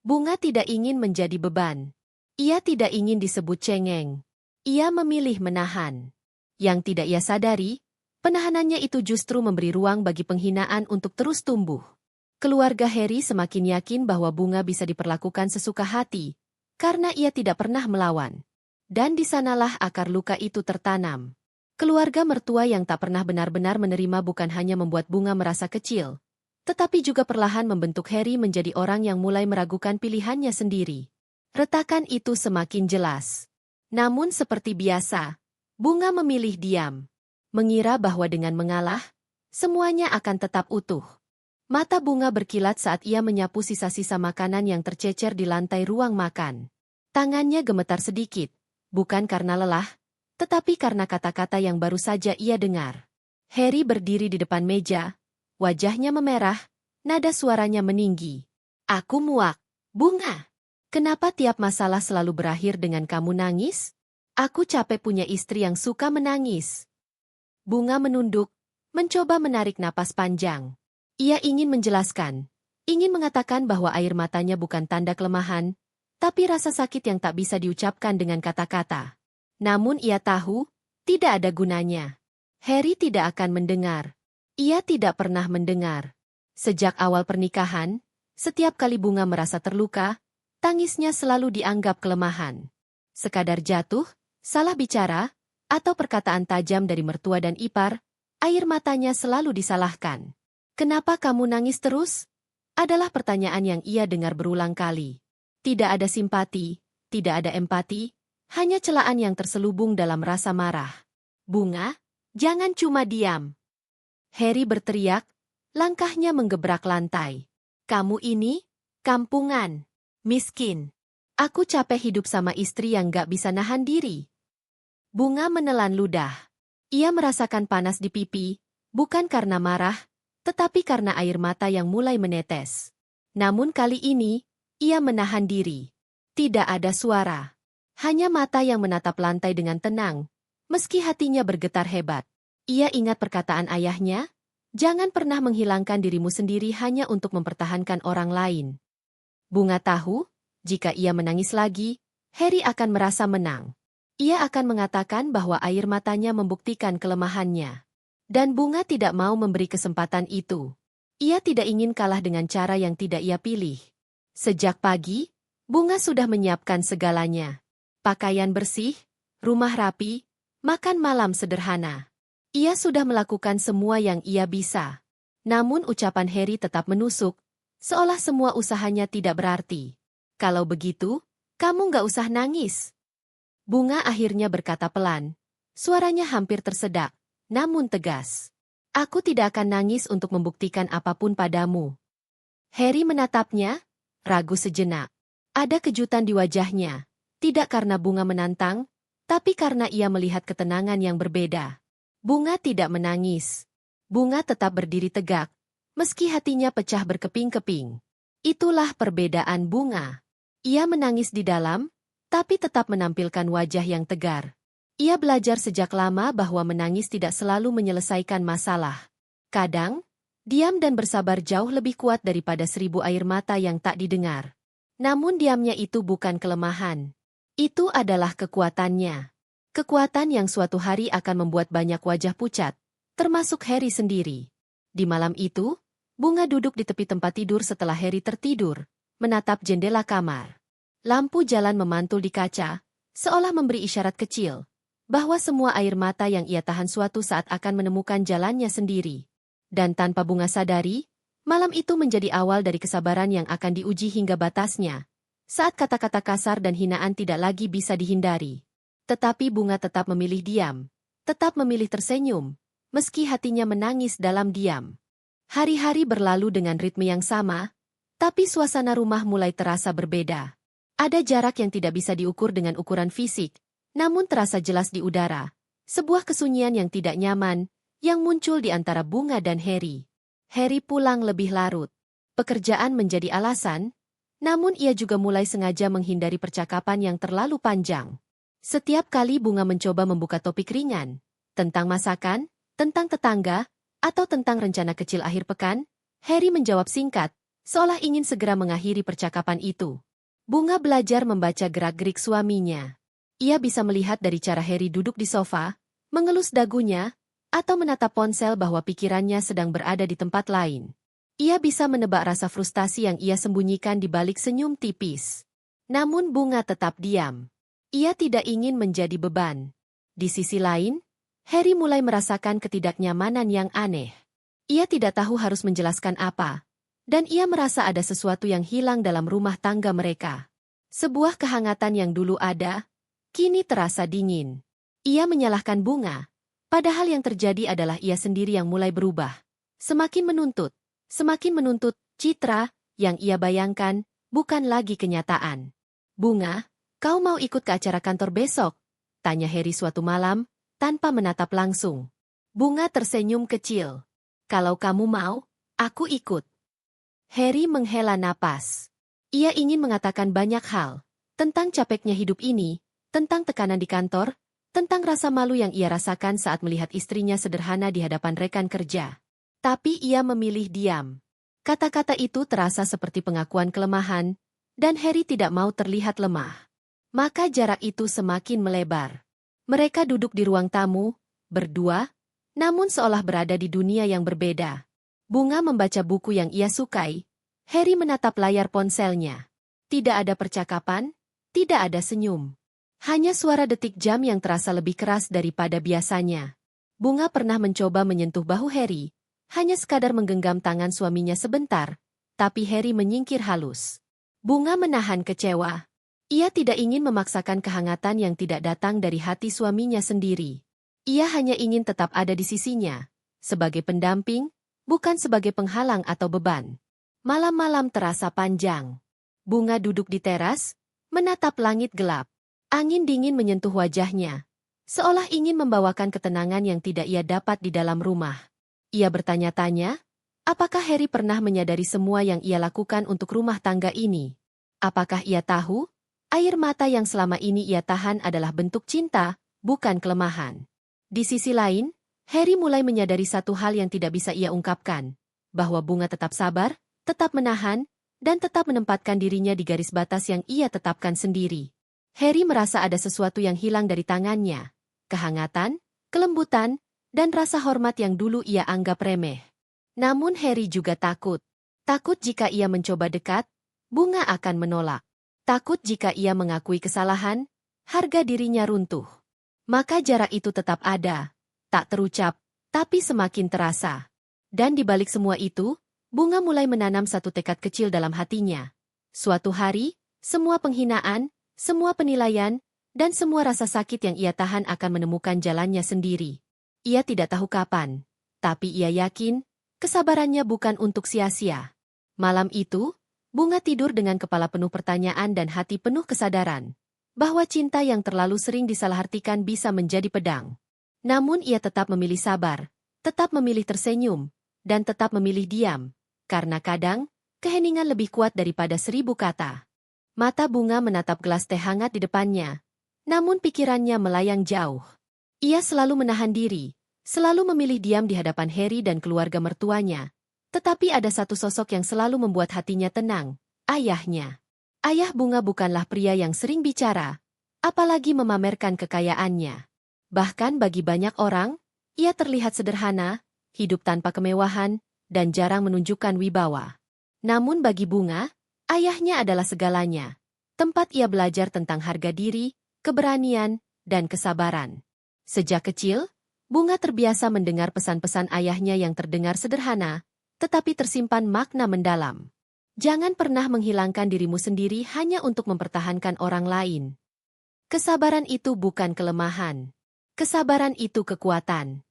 Bunga tidak ingin menjadi beban. Ia tidak ingin disebut cengeng. Ia memilih menahan. Yang tidak ia sadari, penahanannya itu justru memberi ruang bagi penghinaan untuk terus tumbuh. Keluarga Harry semakin yakin bahwa Bunga bisa diperlakukan sesuka hati, karena ia tidak pernah melawan. Dan di sanalah akar luka itu tertanam. Keluarga mertua yang tak pernah benar-benar menerima bukan hanya membuat Bunga merasa kecil, tetapi juga perlahan membentuk Harry menjadi orang yang mulai meragukan pilihannya sendiri. Retakan itu semakin jelas. Namun seperti biasa, Bunga memilih diam. Mengira bahwa dengan mengalah, semuanya akan tetap utuh. Mata Bunga berkilat saat ia menyapu sisa-sisa makanan yang tercecer di lantai ruang makan. Tangannya gemetar sedikit, bukan karena lelah, tetapi karena kata-kata yang baru saja ia dengar. Harry berdiri di depan meja, wajahnya memerah, nada suaranya meninggi. Aku muak, Bunga. Kenapa tiap masalah selalu berakhir dengan kamu nangis? Aku capek punya istri yang suka menangis. Bunga menunduk, mencoba menarik napas panjang. Ia ingin menjelaskan, ingin mengatakan bahwa air matanya bukan tanda kelemahan, tapi rasa sakit yang tak bisa diucapkan dengan kata-kata. Namun ia tahu, tidak ada gunanya. Harry tidak akan mendengar. Ia tidak pernah mendengar. Sejak awal pernikahan, setiap kali Bunga merasa terluka, tangisnya selalu dianggap kelemahan. Sekadar jatuh, salah bicara, atau perkataan tajam dari mertua dan ipar, air matanya selalu disalahkan. Kenapa kamu nangis terus? adalah pertanyaan yang ia dengar berulang kali. Tidak ada simpati, tidak ada empati, hanya celaan yang terselubung dalam rasa marah. Bunga, jangan cuma diam. Harry berteriak, langkahnya menggebrak lantai. Kamu ini, kampungan, miskin. Aku capek hidup sama istri yang gak bisa nahan diri. Bunga menelan ludah. Ia merasakan panas di pipi, bukan karena marah, tetapi karena air mata yang mulai menetes. Namun kali ini, ia menahan diri. Tidak ada suara. Hanya mata yang menatap lantai dengan tenang, meski hatinya bergetar hebat. Ia ingat perkataan ayahnya, jangan pernah menghilangkan dirimu sendiri hanya untuk mempertahankan orang lain. Bunga tahu, jika ia menangis lagi, Harry akan merasa menang. Ia akan mengatakan bahwa air matanya membuktikan kelemahannya. Dan Bunga tidak mau memberi kesempatan itu. Ia tidak ingin kalah dengan cara yang tidak ia pilih. Sejak pagi, Bunga sudah menyiapkan segalanya. Pakaian bersih, rumah rapi, makan malam sederhana. Ia sudah melakukan semua yang ia bisa. Namun ucapan Harry tetap menusuk, seolah semua usahanya tidak berarti. Kalau begitu, kamu nggak usah nangis. Bunga akhirnya berkata pelan. Suaranya hampir tersedak, namun tegas. Aku tidak akan nangis untuk membuktikan apapun padamu. Harry menatapnya, ragu sejenak. Ada kejutan di wajahnya, tidak karena Bunga menantang, tapi karena ia melihat ketenangan yang berbeda. Bunga tidak menangis. Bunga tetap berdiri tegak, meski hatinya pecah berkeping-keping. Itulah perbedaan Bunga. Ia menangis di dalam, tapi tetap menampilkan wajah yang tegar. Ia belajar sejak lama bahwa menangis tidak selalu menyelesaikan masalah. Kadang, diam dan bersabar jauh lebih kuat daripada 1000 air mata yang tak didengar. Namun diamnya itu bukan kelemahan. Itu adalah kekuatannya. Kekuatan yang suatu hari akan membuat banyak wajah pucat, termasuk Harry sendiri. Di malam itu, Bunga duduk di tepi tempat tidur setelah Harry tertidur, menatap jendela kamar. Lampu jalan memantul di kaca, seolah memberi isyarat kecil, bahwa semua air mata yang ia tahan suatu saat akan menemukan jalannya sendiri. Dan tanpa Bunga sadari, malam itu menjadi awal dari kesabaran yang akan diuji hingga batasnya, saat kata-kata kasar dan hinaan tidak lagi bisa dihindari. Tetapi Bunga tetap memilih diam, tetap memilih tersenyum, meski hatinya menangis dalam diam. Hari-hari berlalu dengan ritme yang sama, tapi suasana rumah mulai terasa berbeda. Ada jarak yang tidak bisa diukur dengan ukuran fisik, namun terasa jelas di udara. Sebuah kesunyian yang tidak nyaman, yang muncul di antara Bunga dan Harry. Harry pulang lebih larut. Pekerjaan menjadi alasan, namun ia juga mulai sengaja menghindari percakapan yang terlalu panjang. Setiap kali Bunga mencoba membuka topik ringan, tentang masakan, tentang tetangga, atau tentang rencana kecil akhir pekan, Harry menjawab singkat, seolah ingin segera mengakhiri percakapan itu. Bunga belajar membaca gerak-gerik suaminya. Ia bisa melihat dari cara Harry duduk di sofa, mengelus dagunya, atau menatap ponsel bahwa pikirannya sedang berada di tempat lain. Ia bisa menebak rasa frustasi yang ia sembunyikan di balik senyum tipis. Namun Bunga tetap diam. Ia tidak ingin menjadi beban. Di sisi lain, Harry mulai merasakan ketidaknyamanan yang aneh. Ia tidak tahu harus menjelaskan apa. Dan ia merasa ada sesuatu yang hilang dalam rumah tangga mereka. Sebuah kehangatan yang dulu ada, kini terasa dingin. Ia menyalahkan Bunga, padahal yang terjadi adalah ia sendiri yang mulai berubah. Semakin menuntut citra yang ia bayangkan, bukan lagi kenyataan. Bunga, kau mau ikut ke acara kantor besok? Tanya Harry suatu malam, tanpa menatap langsung. Bunga tersenyum kecil. Kalau kamu mau, aku ikut. Harry menghela napas. Ia ingin mengatakan banyak hal, tentang capeknya hidup ini, tentang tekanan di kantor, tentang rasa malu yang ia rasakan saat melihat istrinya sederhana di hadapan rekan kerja. Tapi ia memilih diam. Kata-kata itu terasa seperti pengakuan kelemahan, dan Harry tidak mau terlihat lemah. Maka jarak itu semakin melebar. Mereka duduk di ruang tamu, berdua, namun seolah berada di dunia yang berbeda. Bunga membaca buku yang ia sukai. Harry menatap layar ponselnya. Tidak ada percakapan, tidak ada senyum. Hanya suara detik jam yang terasa lebih keras daripada biasanya. Bunga pernah mencoba menyentuh bahu Harry, hanya sekadar menggenggam tangan suaminya sebentar, tapi Harry menyingkir halus. Bunga menahan kecewa. Ia tidak ingin memaksakan kehangatan yang tidak datang dari hati suaminya sendiri. Ia hanya ingin tetap ada di sisinya, sebagai pendamping, bukan sebagai penghalang atau beban. Malam-malam terasa panjang. Bunga duduk di teras, menatap langit gelap. Angin dingin menyentuh wajahnya, seolah ingin membawakan ketenangan yang tidak ia dapat di dalam rumah. Ia bertanya-tanya, apakah Harry pernah menyadari semua yang ia lakukan untuk rumah tangga ini? Apakah ia tahu, air mata yang selama ini ia tahan adalah bentuk cinta, bukan kelemahan? Di sisi lain, Harry mulai menyadari satu hal yang tidak bisa ia ungkapkan, bahwa Bunga tetap sabar, tetap menahan, dan tetap menempatkan dirinya di garis batas yang ia tetapkan sendiri. Harry merasa ada sesuatu yang hilang dari tangannya, kehangatan, kelembutan, dan rasa hormat yang dulu ia anggap remeh. Namun Harry juga takut. Takut jika ia mencoba dekat, Bunga akan menolak. Takut jika ia mengakui kesalahan, harga dirinya runtuh. Maka jarak itu tetap ada, tak terucap, tapi semakin terasa. Dan di balik semua itu, Bunga mulai menanam satu tekad kecil dalam hatinya. Suatu hari, semua penghinaan, semua penilaian, dan semua rasa sakit yang ia tahan akan menemukan jalannya sendiri. Ia tidak tahu kapan, tapi ia yakin, kesabarannya bukan untuk sia-sia. Malam itu, Bunga tidur dengan kepala penuh pertanyaan dan hati penuh kesadaran, bahwa cinta yang terlalu sering disalahartikan bisa menjadi pedang. Namun ia tetap memilih sabar, tetap memilih tersenyum, dan tetap memilih diam, karena kadang, keheningan lebih kuat daripada 1000 kata. Mata Bunga menatap gelas teh hangat di depannya, namun pikirannya melayang jauh. Ia selalu menahan diri, selalu memilih diam di hadapan Harry dan keluarga mertuanya. Tetapi ada satu sosok yang selalu membuat hatinya tenang, ayahnya. Ayah Bunga bukanlah pria yang sering bicara, apalagi memamerkan kekayaannya. Bahkan bagi banyak orang, ia terlihat sederhana, hidup tanpa kemewahan, dan jarang menunjukkan wibawa. Namun bagi Bunga, ayahnya adalah segalanya. Tempat ia belajar tentang harga diri, keberanian, dan kesabaran. Sejak kecil, Bunga terbiasa mendengar pesan-pesan ayahnya yang terdengar sederhana, tetapi tersimpan makna mendalam. Jangan pernah menghilangkan dirimu sendiri hanya untuk mempertahankan orang lain. Kesabaran itu bukan kelemahan. Kesabaran itu kekuatan.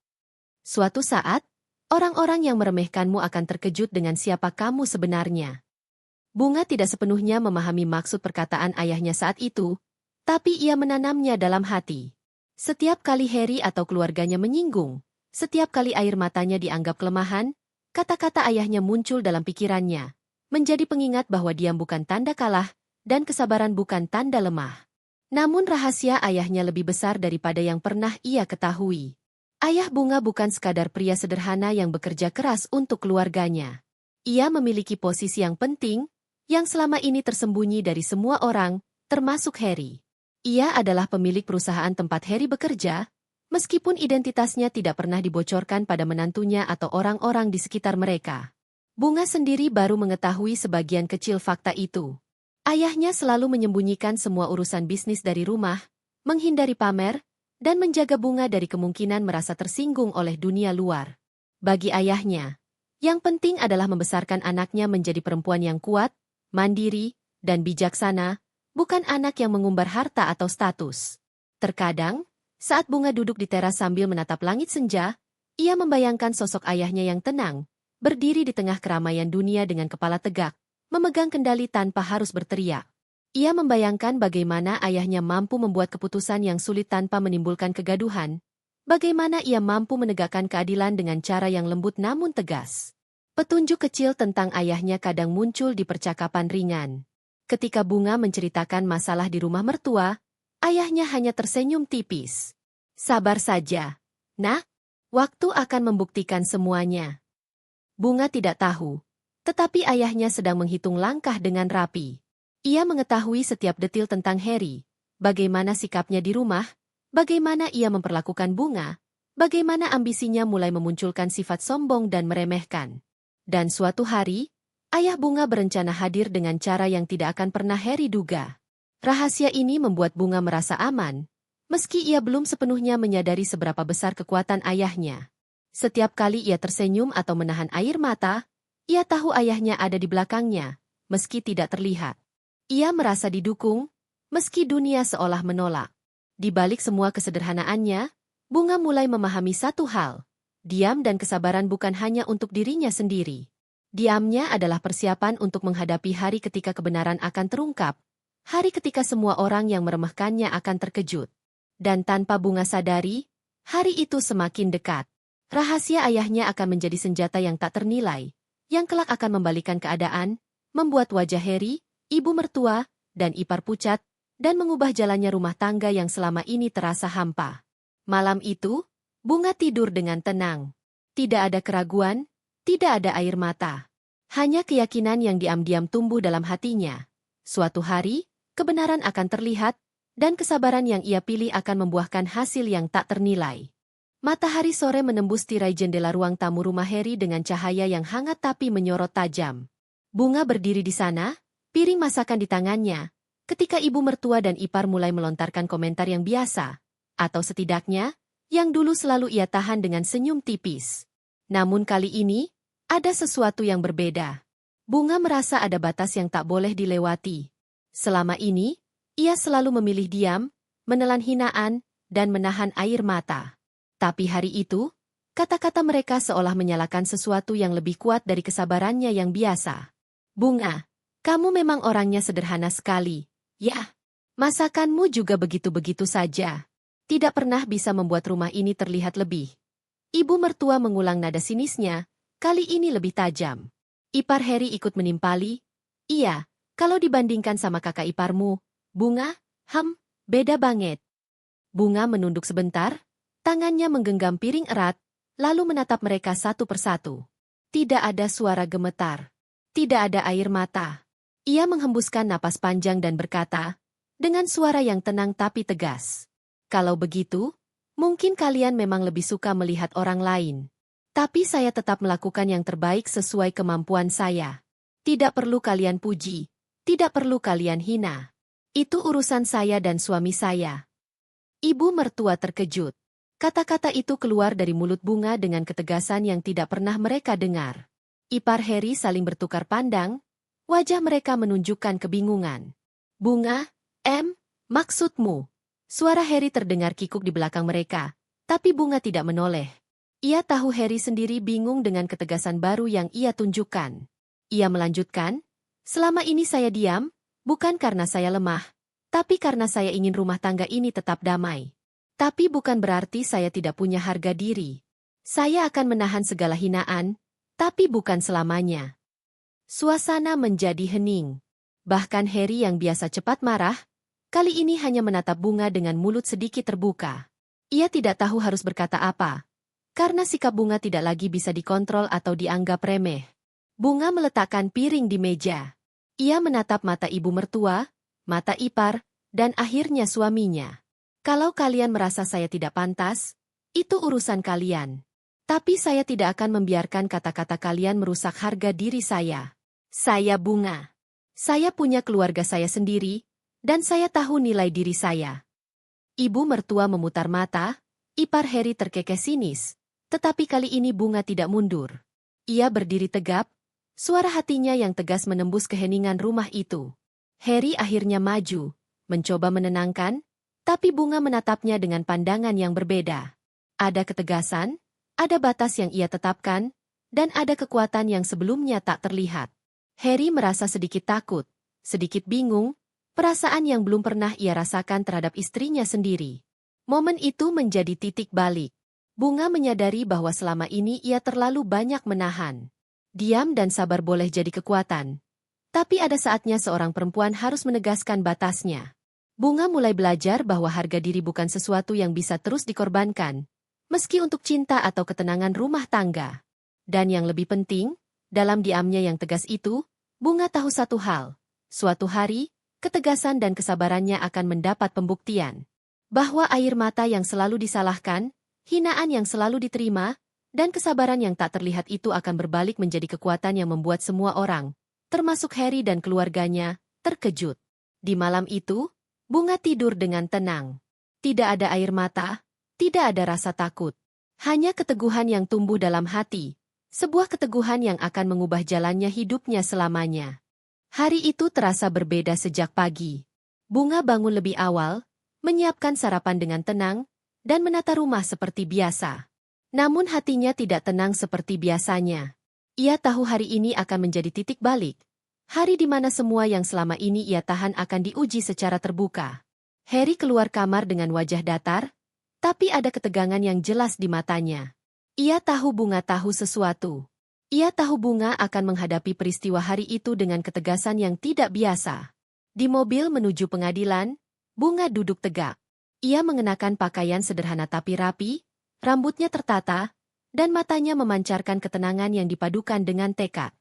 Suatu saat, orang-orang yang meremehkanmu akan terkejut dengan siapa kamu sebenarnya. Bunga tidak sepenuhnya memahami maksud perkataan ayahnya saat itu, tapi ia menanamnya dalam hati. Setiap kali Harry atau keluarganya menyinggung, setiap kali air matanya dianggap kelemahan, kata-kata ayahnya muncul dalam pikirannya, menjadi pengingat bahwa diam bukan tanda kalah, dan kesabaran bukan tanda lemah. Namun rahasia ayahnya lebih besar daripada yang pernah ia ketahui. Ayah Bunga bukan sekadar pria sederhana yang bekerja keras untuk keluarganya. Ia memiliki posisi yang penting, yang selama ini tersembunyi dari semua orang, termasuk Harry. Ia adalah pemilik perusahaan tempat Harry bekerja, meskipun identitasnya tidak pernah dibocorkan pada menantunya atau orang-orang di sekitar mereka. Bunga sendiri baru mengetahui sebagian kecil fakta itu. Ayahnya selalu menyembunyikan semua urusan bisnis dari rumah, menghindari pamer, dan menjaga Bunga dari kemungkinan merasa tersinggung oleh dunia luar. Bagi ayahnya, yang penting adalah membesarkan anaknya menjadi perempuan yang kuat, mandiri, dan bijaksana, bukan anak yang mengumbar harta atau status. Terkadang, saat Bunga duduk di teras sambil menatap langit senja, ia membayangkan sosok ayahnya yang tenang, berdiri di tengah keramaian dunia dengan kepala tegak, memegang kendali tanpa harus berteriak. Ia membayangkan bagaimana ayahnya mampu membuat keputusan yang sulit tanpa menimbulkan kegaduhan, bagaimana ia mampu menegakkan keadilan dengan cara yang lembut namun tegas. Petunjuk kecil tentang ayahnya kadang muncul di percakapan ringan. Ketika Bunga menceritakan masalah di rumah mertua, ayahnya hanya tersenyum tipis. Sabar saja, nak. Waktu akan membuktikan semuanya. Bunga tidak tahu, tetapi ayahnya sedang menghitung langkah dengan rapi. Ia mengetahui setiap detil tentang Harry, bagaimana sikapnya di rumah, bagaimana ia memperlakukan Bunga, bagaimana ambisinya mulai memunculkan sifat sombong dan meremehkan. Dan suatu hari, ayah Bunga berencana hadir dengan cara yang tidak akan pernah Harry duga. Rahasia ini membuat Bunga merasa aman, meski ia belum sepenuhnya menyadari seberapa besar kekuatan ayahnya. Setiap kali ia tersenyum atau menahan air mata, Ia tahu ayahnya ada di belakangnya, meski tidak terlihat. Ia merasa didukung, meski dunia seolah menolak. Di balik semua kesederhanaannya, Bunga mulai memahami satu hal. Diam dan kesabaran bukan hanya untuk dirinya sendiri. Diamnya adalah persiapan untuk menghadapi hari ketika kebenaran akan terungkap, hari ketika semua orang yang meremehkannya akan terkejut. Dan tanpa Bunga sadari, hari itu semakin dekat. Rahasia ayahnya akan menjadi senjata yang tak ternilai, yang kelak akan membalikan keadaan, membuat wajah Harry, ibu mertua, dan ipar pucat, dan mengubah jalannya rumah tangga yang selama ini terasa hampa. Malam itu, Bunga tidur dengan tenang. Tidak ada keraguan, tidak ada air mata. Hanya keyakinan yang diam-diam tumbuh dalam hatinya. Suatu hari, kebenaran akan terlihat, dan kesabaran yang ia pilih akan membuahkan hasil yang tak ternilai. Matahari sore menembus tirai jendela ruang tamu rumah Harry dengan cahaya yang hangat tapi menyorot tajam. Bunga berdiri di sana, piring masakan di tangannya, ketika ibu mertua dan ipar mulai melontarkan komentar yang biasa, atau setidaknya, yang dulu selalu ia tahan dengan senyum tipis. Namun kali ini, ada sesuatu yang berbeda. Bunga merasa ada batas yang tak boleh dilewati. Selama ini, ia selalu memilih diam, menelan hinaan, dan menahan air mata. Tapi hari itu, kata-kata mereka seolah menyalakan sesuatu yang lebih kuat dari kesabarannya yang biasa. Bunga, kamu memang orangnya sederhana sekali. Ya, masakanmu juga begitu-begitu saja. Tidak pernah bisa membuat rumah ini terlihat lebih. Ibu mertua mengulang nada sinisnya, kali ini lebih tajam. Ipar Harry ikut menimpali. Iya, kalau dibandingkan sama kakak iparmu, Bunga, beda banget. Bunga menunduk sebentar, tangannya menggenggam piring erat, lalu menatap mereka satu persatu. Tidak ada suara gemetar. Tidak ada air mata. Ia menghembuskan napas panjang dan berkata, dengan suara yang tenang tapi tegas. Kalau begitu, mungkin kalian memang lebih suka melihat orang lain. Tapi saya tetap melakukan yang terbaik sesuai kemampuan saya. Tidak perlu kalian puji. Tidak perlu kalian hina. Itu urusan saya dan suami saya. Ibu mertua terkejut. Kata-kata itu keluar dari mulut Bunga dengan ketegasan yang tidak pernah mereka dengar. Ipar Harry saling bertukar pandang. Wajah mereka menunjukkan kebingungan. Bunga, maksudmu? Suara Harry terdengar kikuk di belakang mereka, tapi Bunga tidak menoleh. Ia tahu Harry sendiri bingung dengan ketegasan baru yang ia tunjukkan. Ia melanjutkan, selama ini saya diam, bukan karena saya lemah, tapi karena saya ingin rumah tangga ini tetap damai. Tapi bukan berarti saya tidak punya harga diri. Saya akan menahan segala hinaan, tapi bukan selamanya. Suasana menjadi hening. Bahkan Harry yang biasa cepat marah, kali ini hanya menatap Bunga dengan mulut sedikit terbuka. Ia tidak tahu harus berkata apa, karena sikap Bunga tidak lagi bisa dikontrol atau dianggap remeh. Bunga meletakkan piring di meja. Ia menatap mata ibu mertua, mata ipar, dan akhirnya suaminya. Kalau kalian merasa saya tidak pantas, itu urusan kalian. Tapi saya tidak akan membiarkan kata-kata kalian merusak harga diri saya. Saya Bunga. Saya punya keluarga saya sendiri, dan saya tahu nilai diri saya. Ibu mertua memutar mata, ipar Harry terkekeh sinis, tetapi kali ini Bunga tidak mundur. Ia berdiri tegap, suara hatinya yang tegas menembus keheningan rumah itu. Harry akhirnya maju, mencoba menenangkan, tapi Bunga menatapnya dengan pandangan yang berbeda. Ada ketegasan, ada batas yang ia tetapkan, dan ada kekuatan yang sebelumnya tak terlihat. Harry merasa sedikit takut, sedikit bingung, perasaan yang belum pernah ia rasakan terhadap istrinya sendiri. Momen itu menjadi titik balik. Bunga menyadari bahwa selama ini ia terlalu banyak menahan. Diam dan sabar boleh jadi kekuatan. Tapi ada saatnya seorang perempuan harus menegaskan batasnya. Bunga mulai belajar bahwa harga diri bukan sesuatu yang bisa terus dikorbankan, meski untuk cinta atau ketenangan rumah tangga. Dan yang lebih penting, dalam diamnya yang tegas itu, Bunga tahu satu hal. Suatu hari, ketegasan dan kesabarannya akan mendapat pembuktian. Bahwa air mata yang selalu disalahkan, hinaan yang selalu diterima, dan kesabaran yang tak terlihat itu akan berbalik menjadi kekuatan yang membuat semua orang, termasuk Harry dan keluarganya, terkejut. Di malam itu, Bunga tidur dengan tenang. Tidak ada air mata, tidak ada rasa takut. Hanya keteguhan yang tumbuh dalam hati, Sebuah keteguhan yang akan mengubah jalannya hidupnya selamanya. Hari itu terasa berbeda sejak pagi. Bunga bangun lebih awal, menyiapkan sarapan dengan tenang, dan menata rumah seperti biasa. Namun hatinya tidak tenang seperti biasanya. Ia tahu hari ini akan menjadi titik balik. Hari di mana semua yang selama ini ia tahan akan diuji secara terbuka. Harry keluar kamar dengan wajah datar, tapi ada ketegangan yang jelas di matanya. Ia tahu Bunga tahu sesuatu. Ia tahu Bunga akan menghadapi peristiwa hari itu dengan ketegasan yang tidak biasa. Di mobil menuju pengadilan, Bunga duduk tegak. Ia mengenakan pakaian sederhana tapi rapi, rambutnya tertata, dan matanya memancarkan ketenangan yang dipadukan dengan tekad.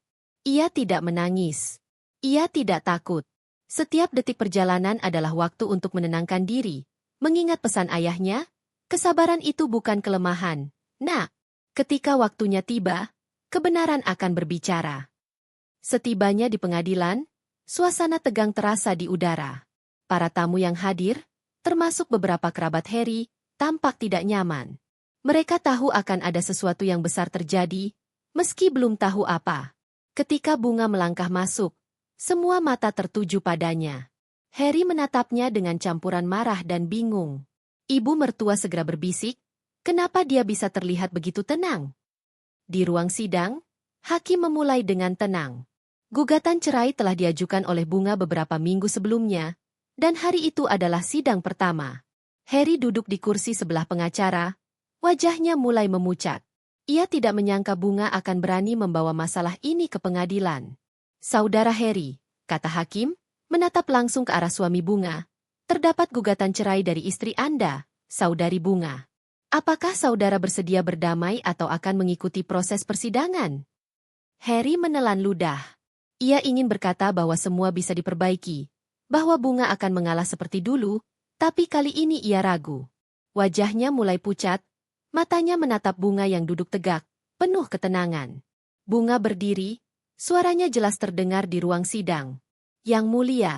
Ia tidak menangis. Ia tidak takut. Setiap detik perjalanan adalah waktu untuk menenangkan diri. Mengingat pesan ayahnya, kesabaran itu bukan kelemahan. Nah, ketika waktunya tiba, kebenaran akan berbicara. Setibanya di pengadilan, suasana tegang terasa di udara. Para tamu yang hadir, termasuk beberapa kerabat Harry, tampak tidak nyaman. Mereka tahu akan ada sesuatu yang besar terjadi, meski belum tahu apa. Ketika Bunga melangkah masuk, semua mata tertuju padanya. Harry menatapnya dengan campuran marah dan bingung. Ibu mertua segera berbisik, kenapa dia bisa terlihat begitu tenang? Di ruang sidang, hakim memulai dengan tenang. Gugatan cerai telah diajukan oleh Bunga beberapa minggu sebelumnya, dan hari itu adalah sidang pertama. Harry duduk di kursi sebelah pengacara, wajahnya mulai memucat. Ia tidak menyangka Bunga akan berani membawa masalah ini ke pengadilan. Saudara Harry, kata hakim, menatap langsung ke arah suami Bunga. Terdapat gugatan cerai dari istri Anda, Saudari Bunga. Apakah saudara bersedia berdamai atau akan mengikuti proses persidangan? Harry menelan ludah. Ia ingin berkata bahwa semua bisa diperbaiki, bahwa Bunga akan mengalah seperti dulu, tapi kali ini ia ragu. Wajahnya mulai pucat, matanya menatap Bunga yang duduk tegak, penuh ketenangan. Bunga berdiri, suaranya jelas terdengar di ruang sidang. Yang mulia,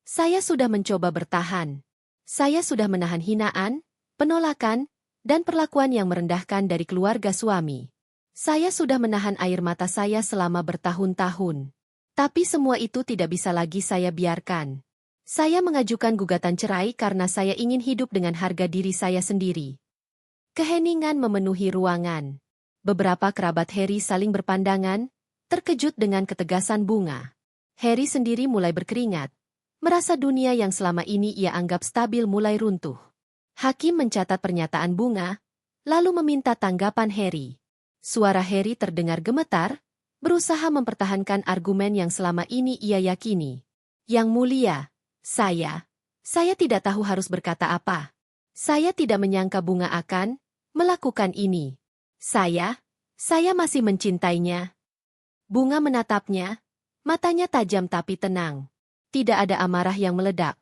saya sudah mencoba bertahan. Saya sudah menahan hinaan, penolakan, dan perlakuan yang merendahkan dari keluarga suami. Saya sudah menahan air mata saya selama bertahun-tahun. Tapi semua itu tidak bisa lagi saya biarkan. Saya mengajukan gugatan cerai karena saya ingin hidup dengan harga diri saya sendiri. Keheningan memenuhi ruangan. Beberapa kerabat Harry saling berpandangan, terkejut dengan ketegasan Bunga. Harry sendiri mulai berkeringat, merasa dunia yang selama ini ia anggap stabil mulai runtuh. Hakim mencatat pernyataan Bunga, lalu meminta tanggapan Harry. Suara Harry terdengar gemetar, berusaha mempertahankan argumen yang selama ini ia yakini. Yang mulia, saya tidak tahu harus berkata apa. Saya tidak menyangka Bunga akan melakukan ini. Saya masih mencintainya. Bunga menatapnya, matanya tajam tapi tenang. Tidak ada amarah yang meledak,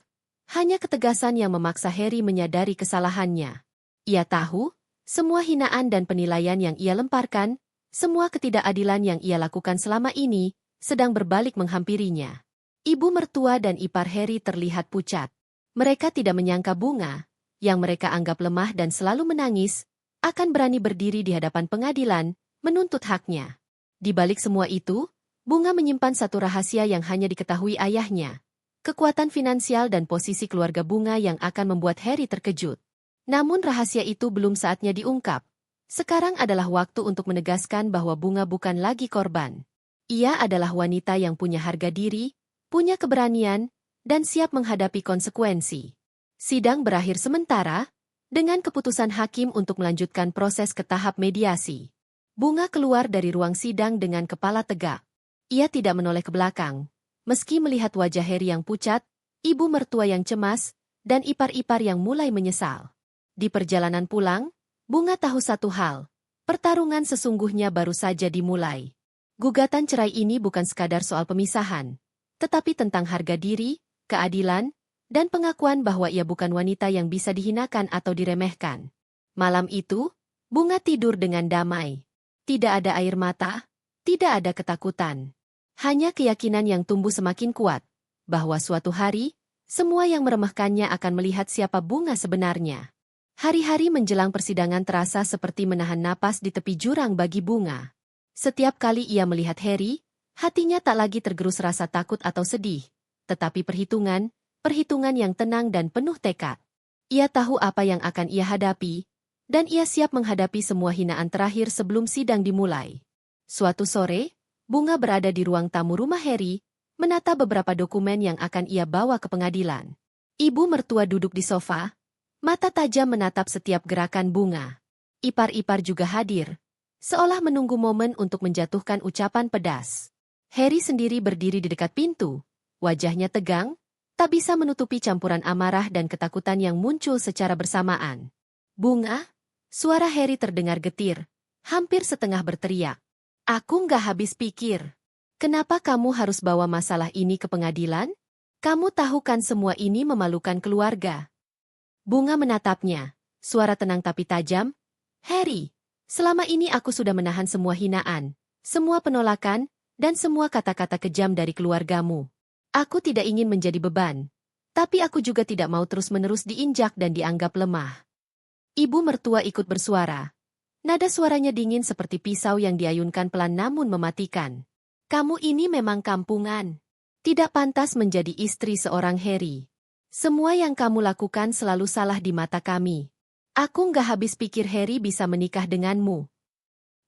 hanya ketegasan yang memaksa Harry menyadari kesalahannya. Ia tahu, semua hinaan dan penilaian yang ia lemparkan, semua ketidakadilan yang ia lakukan selama ini, sedang berbalik menghampirinya. Ibu mertua dan ipar Harry terlihat pucat. Mereka tidak menyangka Bunga, yang mereka anggap lemah dan selalu menangis, akan berani berdiri di hadapan pengadilan, menuntut haknya. Di balik semua itu, Bunga menyimpan satu rahasia yang hanya diketahui ayahnya. Kekuatan finansial dan posisi keluarga Bunga yang akan membuat Harry terkejut. Namun rahasia itu belum saatnya diungkap. Sekarang adalah waktu untuk menegaskan bahwa Bunga bukan lagi korban. Ia adalah wanita yang punya harga diri, punya keberanian, dan siap menghadapi konsekuensi. Sidang berakhir sementara, dengan keputusan hakim untuk melanjutkan proses ke tahap mediasi. Bunga keluar dari ruang sidang dengan kepala tegak. Ia tidak menoleh ke belakang. Meski melihat wajah Harry yang pucat, ibu mertua yang cemas, dan ipar-ipar yang mulai menyesal. Di perjalanan pulang, Bunga tahu satu hal. Pertarungan sesungguhnya baru saja dimulai. Gugatan cerai ini bukan sekadar soal pemisahan, tetapi tentang harga diri, keadilan, dan pengakuan bahwa ia bukan wanita yang bisa dihinakan atau diremehkan. Malam itu, Bunga tidur dengan damai. Tidak ada air mata, tidak ada ketakutan. Hanya keyakinan yang tumbuh semakin kuat, bahwa suatu hari, semua yang meremehkannya akan melihat siapa Bunga sebenarnya. Hari-hari menjelang persidangan terasa seperti menahan napas di tepi jurang bagi Bunga. Setiap kali ia melihat Harry, hatinya tak lagi tergerus rasa takut atau sedih, tetapi perhitungan yang tenang dan penuh tekad. Ia tahu apa yang akan ia hadapi, dan ia siap menghadapi semua hinaan terakhir sebelum sidang dimulai. Suatu sore, Bunga berada di ruang tamu rumah Harry, menata beberapa dokumen yang akan ia bawa ke pengadilan. Ibu mertua duduk di sofa, mata tajam menatap setiap gerakan Bunga. Ipar-ipar juga hadir, seolah menunggu momen untuk menjatuhkan ucapan pedas. Harry sendiri berdiri di dekat pintu, wajahnya tegang, tak bisa menutupi campuran amarah dan ketakutan yang muncul secara bersamaan. Bunga, suara Harry terdengar getir, hampir setengah berteriak. Aku nggak habis pikir. Kenapa kamu harus bawa masalah ini ke pengadilan? Kamu tahu kan semua ini memalukan keluarga. Bunga menatapnya, suara tenang tapi tajam. Harry, selama ini aku sudah menahan semua hinaan, semua penolakan, dan semua kata-kata kejam dari keluargamu. Aku tidak ingin menjadi beban, tapi aku juga tidak mau terus-menerus diinjak dan dianggap lemah. Ibu mertua ikut bersuara. Nada suaranya dingin seperti pisau yang diayunkan pelan namun mematikan. Kamu ini memang kampungan. Tidak pantas menjadi istri seorang Harry. Semua yang kamu lakukan selalu salah di mata kami. Aku nggak habis pikir Harry bisa menikah denganmu.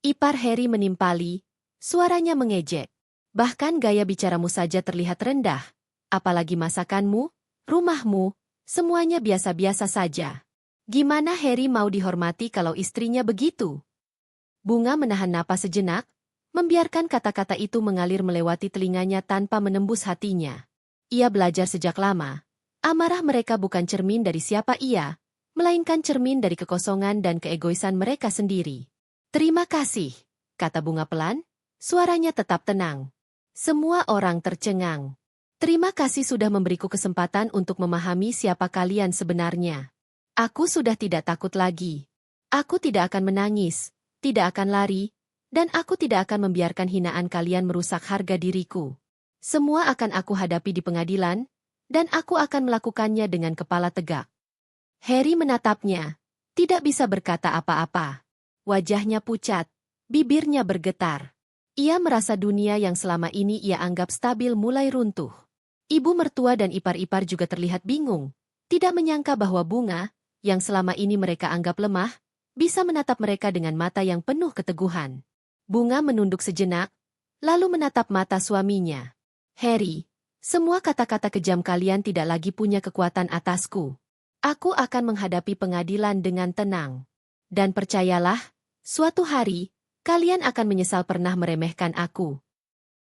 Ipar Harry menimpali, suaranya mengejek. Bahkan gaya bicaramu saja terlihat rendah. Apalagi masakanmu, rumahmu, semuanya biasa-biasa saja. Gimana Harry mau dihormati kalau istrinya begitu? Bunga menahan napas sejenak, membiarkan kata-kata itu mengalir melewati telinganya tanpa menembus hatinya. Ia belajar sejak lama. Amarah mereka bukan cermin dari siapa ia, melainkan cermin dari kekosongan dan keegoisan mereka sendiri. Terima kasih, kata Bunga pelan, suaranya tetap tenang. Semua orang tercengang. Terima kasih sudah memberiku kesempatan untuk memahami siapa kalian sebenarnya. Aku sudah tidak takut lagi. Aku tidak akan menangis, tidak akan lari, dan aku tidak akan membiarkan hinaan kalian merusak harga diriku. Semua akan aku hadapi di pengadilan, dan aku akan melakukannya dengan kepala tegak. Harry menatapnya, tidak bisa berkata apa-apa. Wajahnya pucat, bibirnya bergetar. Ia merasa dunia yang selama ini ia anggap stabil mulai runtuh. Ibu mertua dan ipar-ipar juga terlihat bingung, tidak menyangka bahwa Bunga, yang selama ini mereka anggap lemah, bisa menatap mereka dengan mata yang penuh keteguhan. Bunga menunduk sejenak, lalu menatap mata suaminya. Harry, semua kata-kata kejam kalian tidak lagi punya kekuatan atasku. Aku akan menghadapi pengadilan dengan tenang. Dan percayalah, suatu hari, kalian akan menyesal pernah meremehkan aku.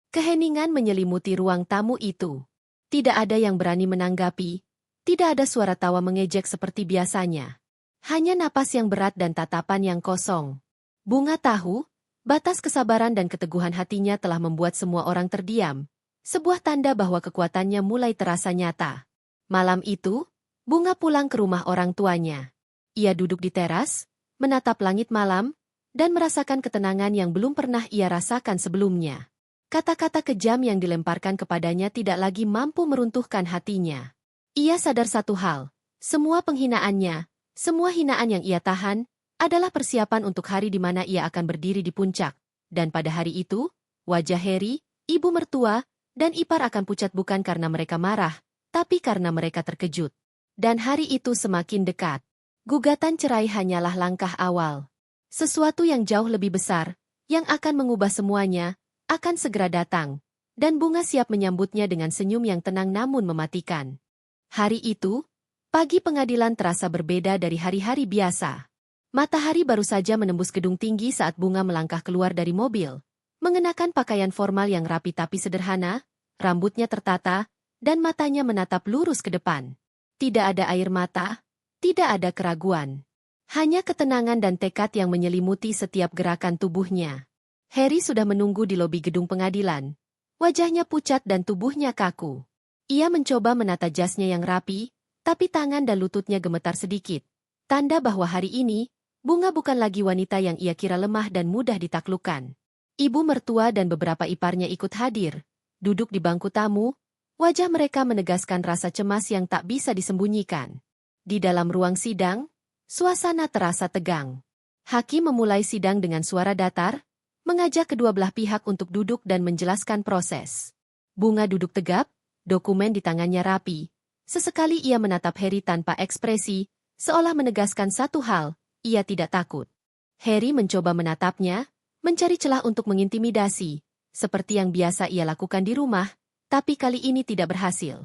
Keheningan menyelimuti ruang tamu itu. Tidak ada yang berani menanggapi, tidak ada suara tawa mengejek seperti biasanya. Hanya napas yang berat dan tatapan yang kosong. Bunga tahu, batas kesabaran dan keteguhan hatinya telah membuat semua orang terdiam, sebuah tanda bahwa kekuatannya mulai terasa nyata. Malam itu, Bunga pulang ke rumah orang tuanya. Ia duduk di teras, menatap langit malam, dan merasakan ketenangan yang belum pernah ia rasakan sebelumnya. Kata-kata kejam yang dilemparkan kepadanya tidak lagi mampu meruntuhkan hatinya. Ia sadar satu hal, semua penghinaannya, semua hinaan yang ia tahan, adalah persiapan untuk hari di mana ia akan berdiri di puncak. Dan pada hari itu, wajah Harry, ibu mertua, dan ipar akan pucat bukan karena mereka marah, tapi karena mereka terkejut. Dan hari itu semakin dekat. Gugatan cerai hanyalah langkah awal. Sesuatu yang jauh lebih besar, yang akan mengubah semuanya, akan segera datang. Dan Bunga siap menyambutnya dengan senyum yang tenang namun mematikan. Hari itu, pagi pengadilan terasa berbeda dari hari-hari biasa. Matahari baru saja menembus gedung tinggi saat Bunga melangkah keluar dari mobil, mengenakan pakaian formal yang rapi tapi sederhana, rambutnya tertata, dan matanya menatap lurus ke depan. Tidak ada air mata, tidak ada keraguan. Hanya ketenangan dan tekad yang menyelimuti setiap gerakan tubuhnya. Harry sudah menunggu di lobi gedung pengadilan. Wajahnya pucat dan tubuhnya kaku. Ia mencoba menata jasnya yang rapi, tapi tangan dan lututnya gemetar sedikit. Tanda bahwa hari ini, Bunga bukan lagi wanita yang ia kira lemah dan mudah ditaklukkan. Ibu mertua dan beberapa iparnya ikut hadir. Duduk di bangku tamu, wajah mereka menegaskan rasa cemas yang tak bisa disembunyikan. Di dalam ruang sidang, suasana terasa tegang. Hakim memulai sidang dengan suara datar, mengajak kedua belah pihak untuk duduk dan menjelaskan proses. Bunga duduk tegap, dokumen di tangannya rapi. Sesekali ia menatap Harry tanpa ekspresi, seolah menegaskan satu hal, ia tidak takut. Harry mencoba menatapnya, mencari celah untuk mengintimidasi, seperti yang biasa ia lakukan di rumah, tapi kali ini tidak berhasil.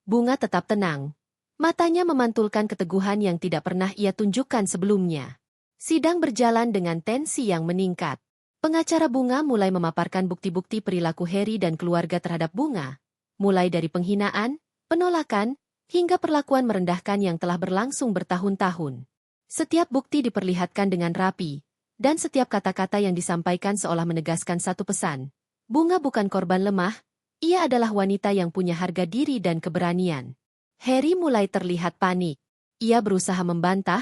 Bunga tetap tenang. Matanya memantulkan keteguhan yang tidak pernah ia tunjukkan sebelumnya. Sidang berjalan dengan tensi yang meningkat. Pengacara Bunga mulai memaparkan bukti-bukti perilaku Harry dan keluarga terhadap Bunga, mulai dari penghinaan, penolakan, hingga perlakuan merendahkan yang telah berlangsung bertahun-tahun. Setiap bukti diperlihatkan dengan rapi, dan setiap kata-kata yang disampaikan seolah menegaskan satu pesan. Bunga bukan korban lemah, ia adalah wanita yang punya harga diri dan keberanian. Harry mulai terlihat panik. Ia berusaha membantah,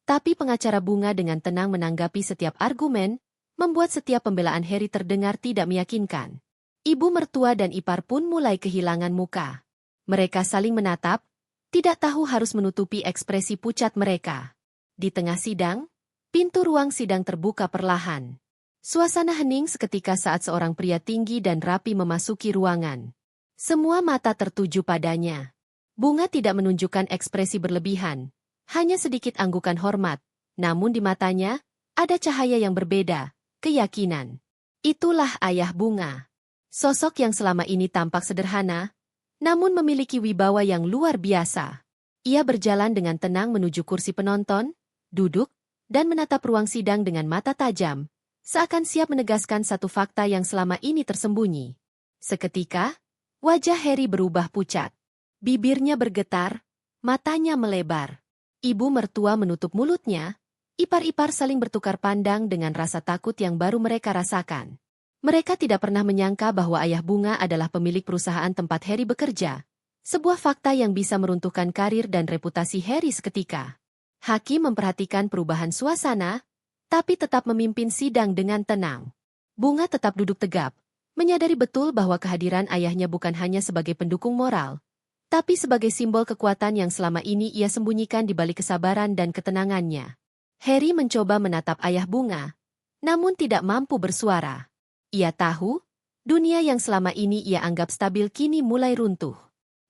tapi pengacara Bunga dengan tenang menanggapi setiap argumen, membuat setiap pembelaan Harry terdengar tidak meyakinkan. Ibu mertua dan ipar pun mulai kehilangan muka. Mereka saling menatap, tidak tahu harus menutupi ekspresi pucat mereka. Di tengah sidang, pintu ruang sidang terbuka perlahan. Suasana hening seketika saat seorang pria tinggi dan rapi memasuki ruangan. Semua mata tertuju padanya. Bunga tidak menunjukkan ekspresi berlebihan, hanya sedikit anggukan hormat, namun di matanya ada cahaya yang berbeda, keyakinan. Itulah ayah Bunga. Sosok yang selama ini tampak sederhana, namun memiliki wibawa yang luar biasa. Ia berjalan dengan tenang menuju kursi penonton, duduk, dan menatap ruang sidang dengan mata tajam, seakan siap menegaskan satu fakta yang selama ini tersembunyi. Seketika, wajah Harry berubah pucat. Bibirnya bergetar, matanya melebar. Ibu mertua menutup mulutnya, ipar-ipar saling bertukar pandang dengan rasa takut yang baru mereka rasakan. Mereka tidak pernah menyangka bahwa ayah Bunga adalah pemilik perusahaan tempat Harry bekerja. Sebuah fakta yang bisa meruntuhkan karir dan reputasi Harry seketika. Hakim memperhatikan perubahan suasana, tapi tetap memimpin sidang dengan tenang. Bunga tetap duduk tegap, menyadari betul bahwa kehadiran ayahnya bukan hanya sebagai pendukung moral, tapi sebagai simbol kekuatan yang selama ini ia sembunyikan di balik kesabaran dan ketenangannya. Harry mencoba menatap ayah Bunga, namun tidak mampu bersuara. Ia tahu, dunia yang selama ini ia anggap stabil kini mulai runtuh.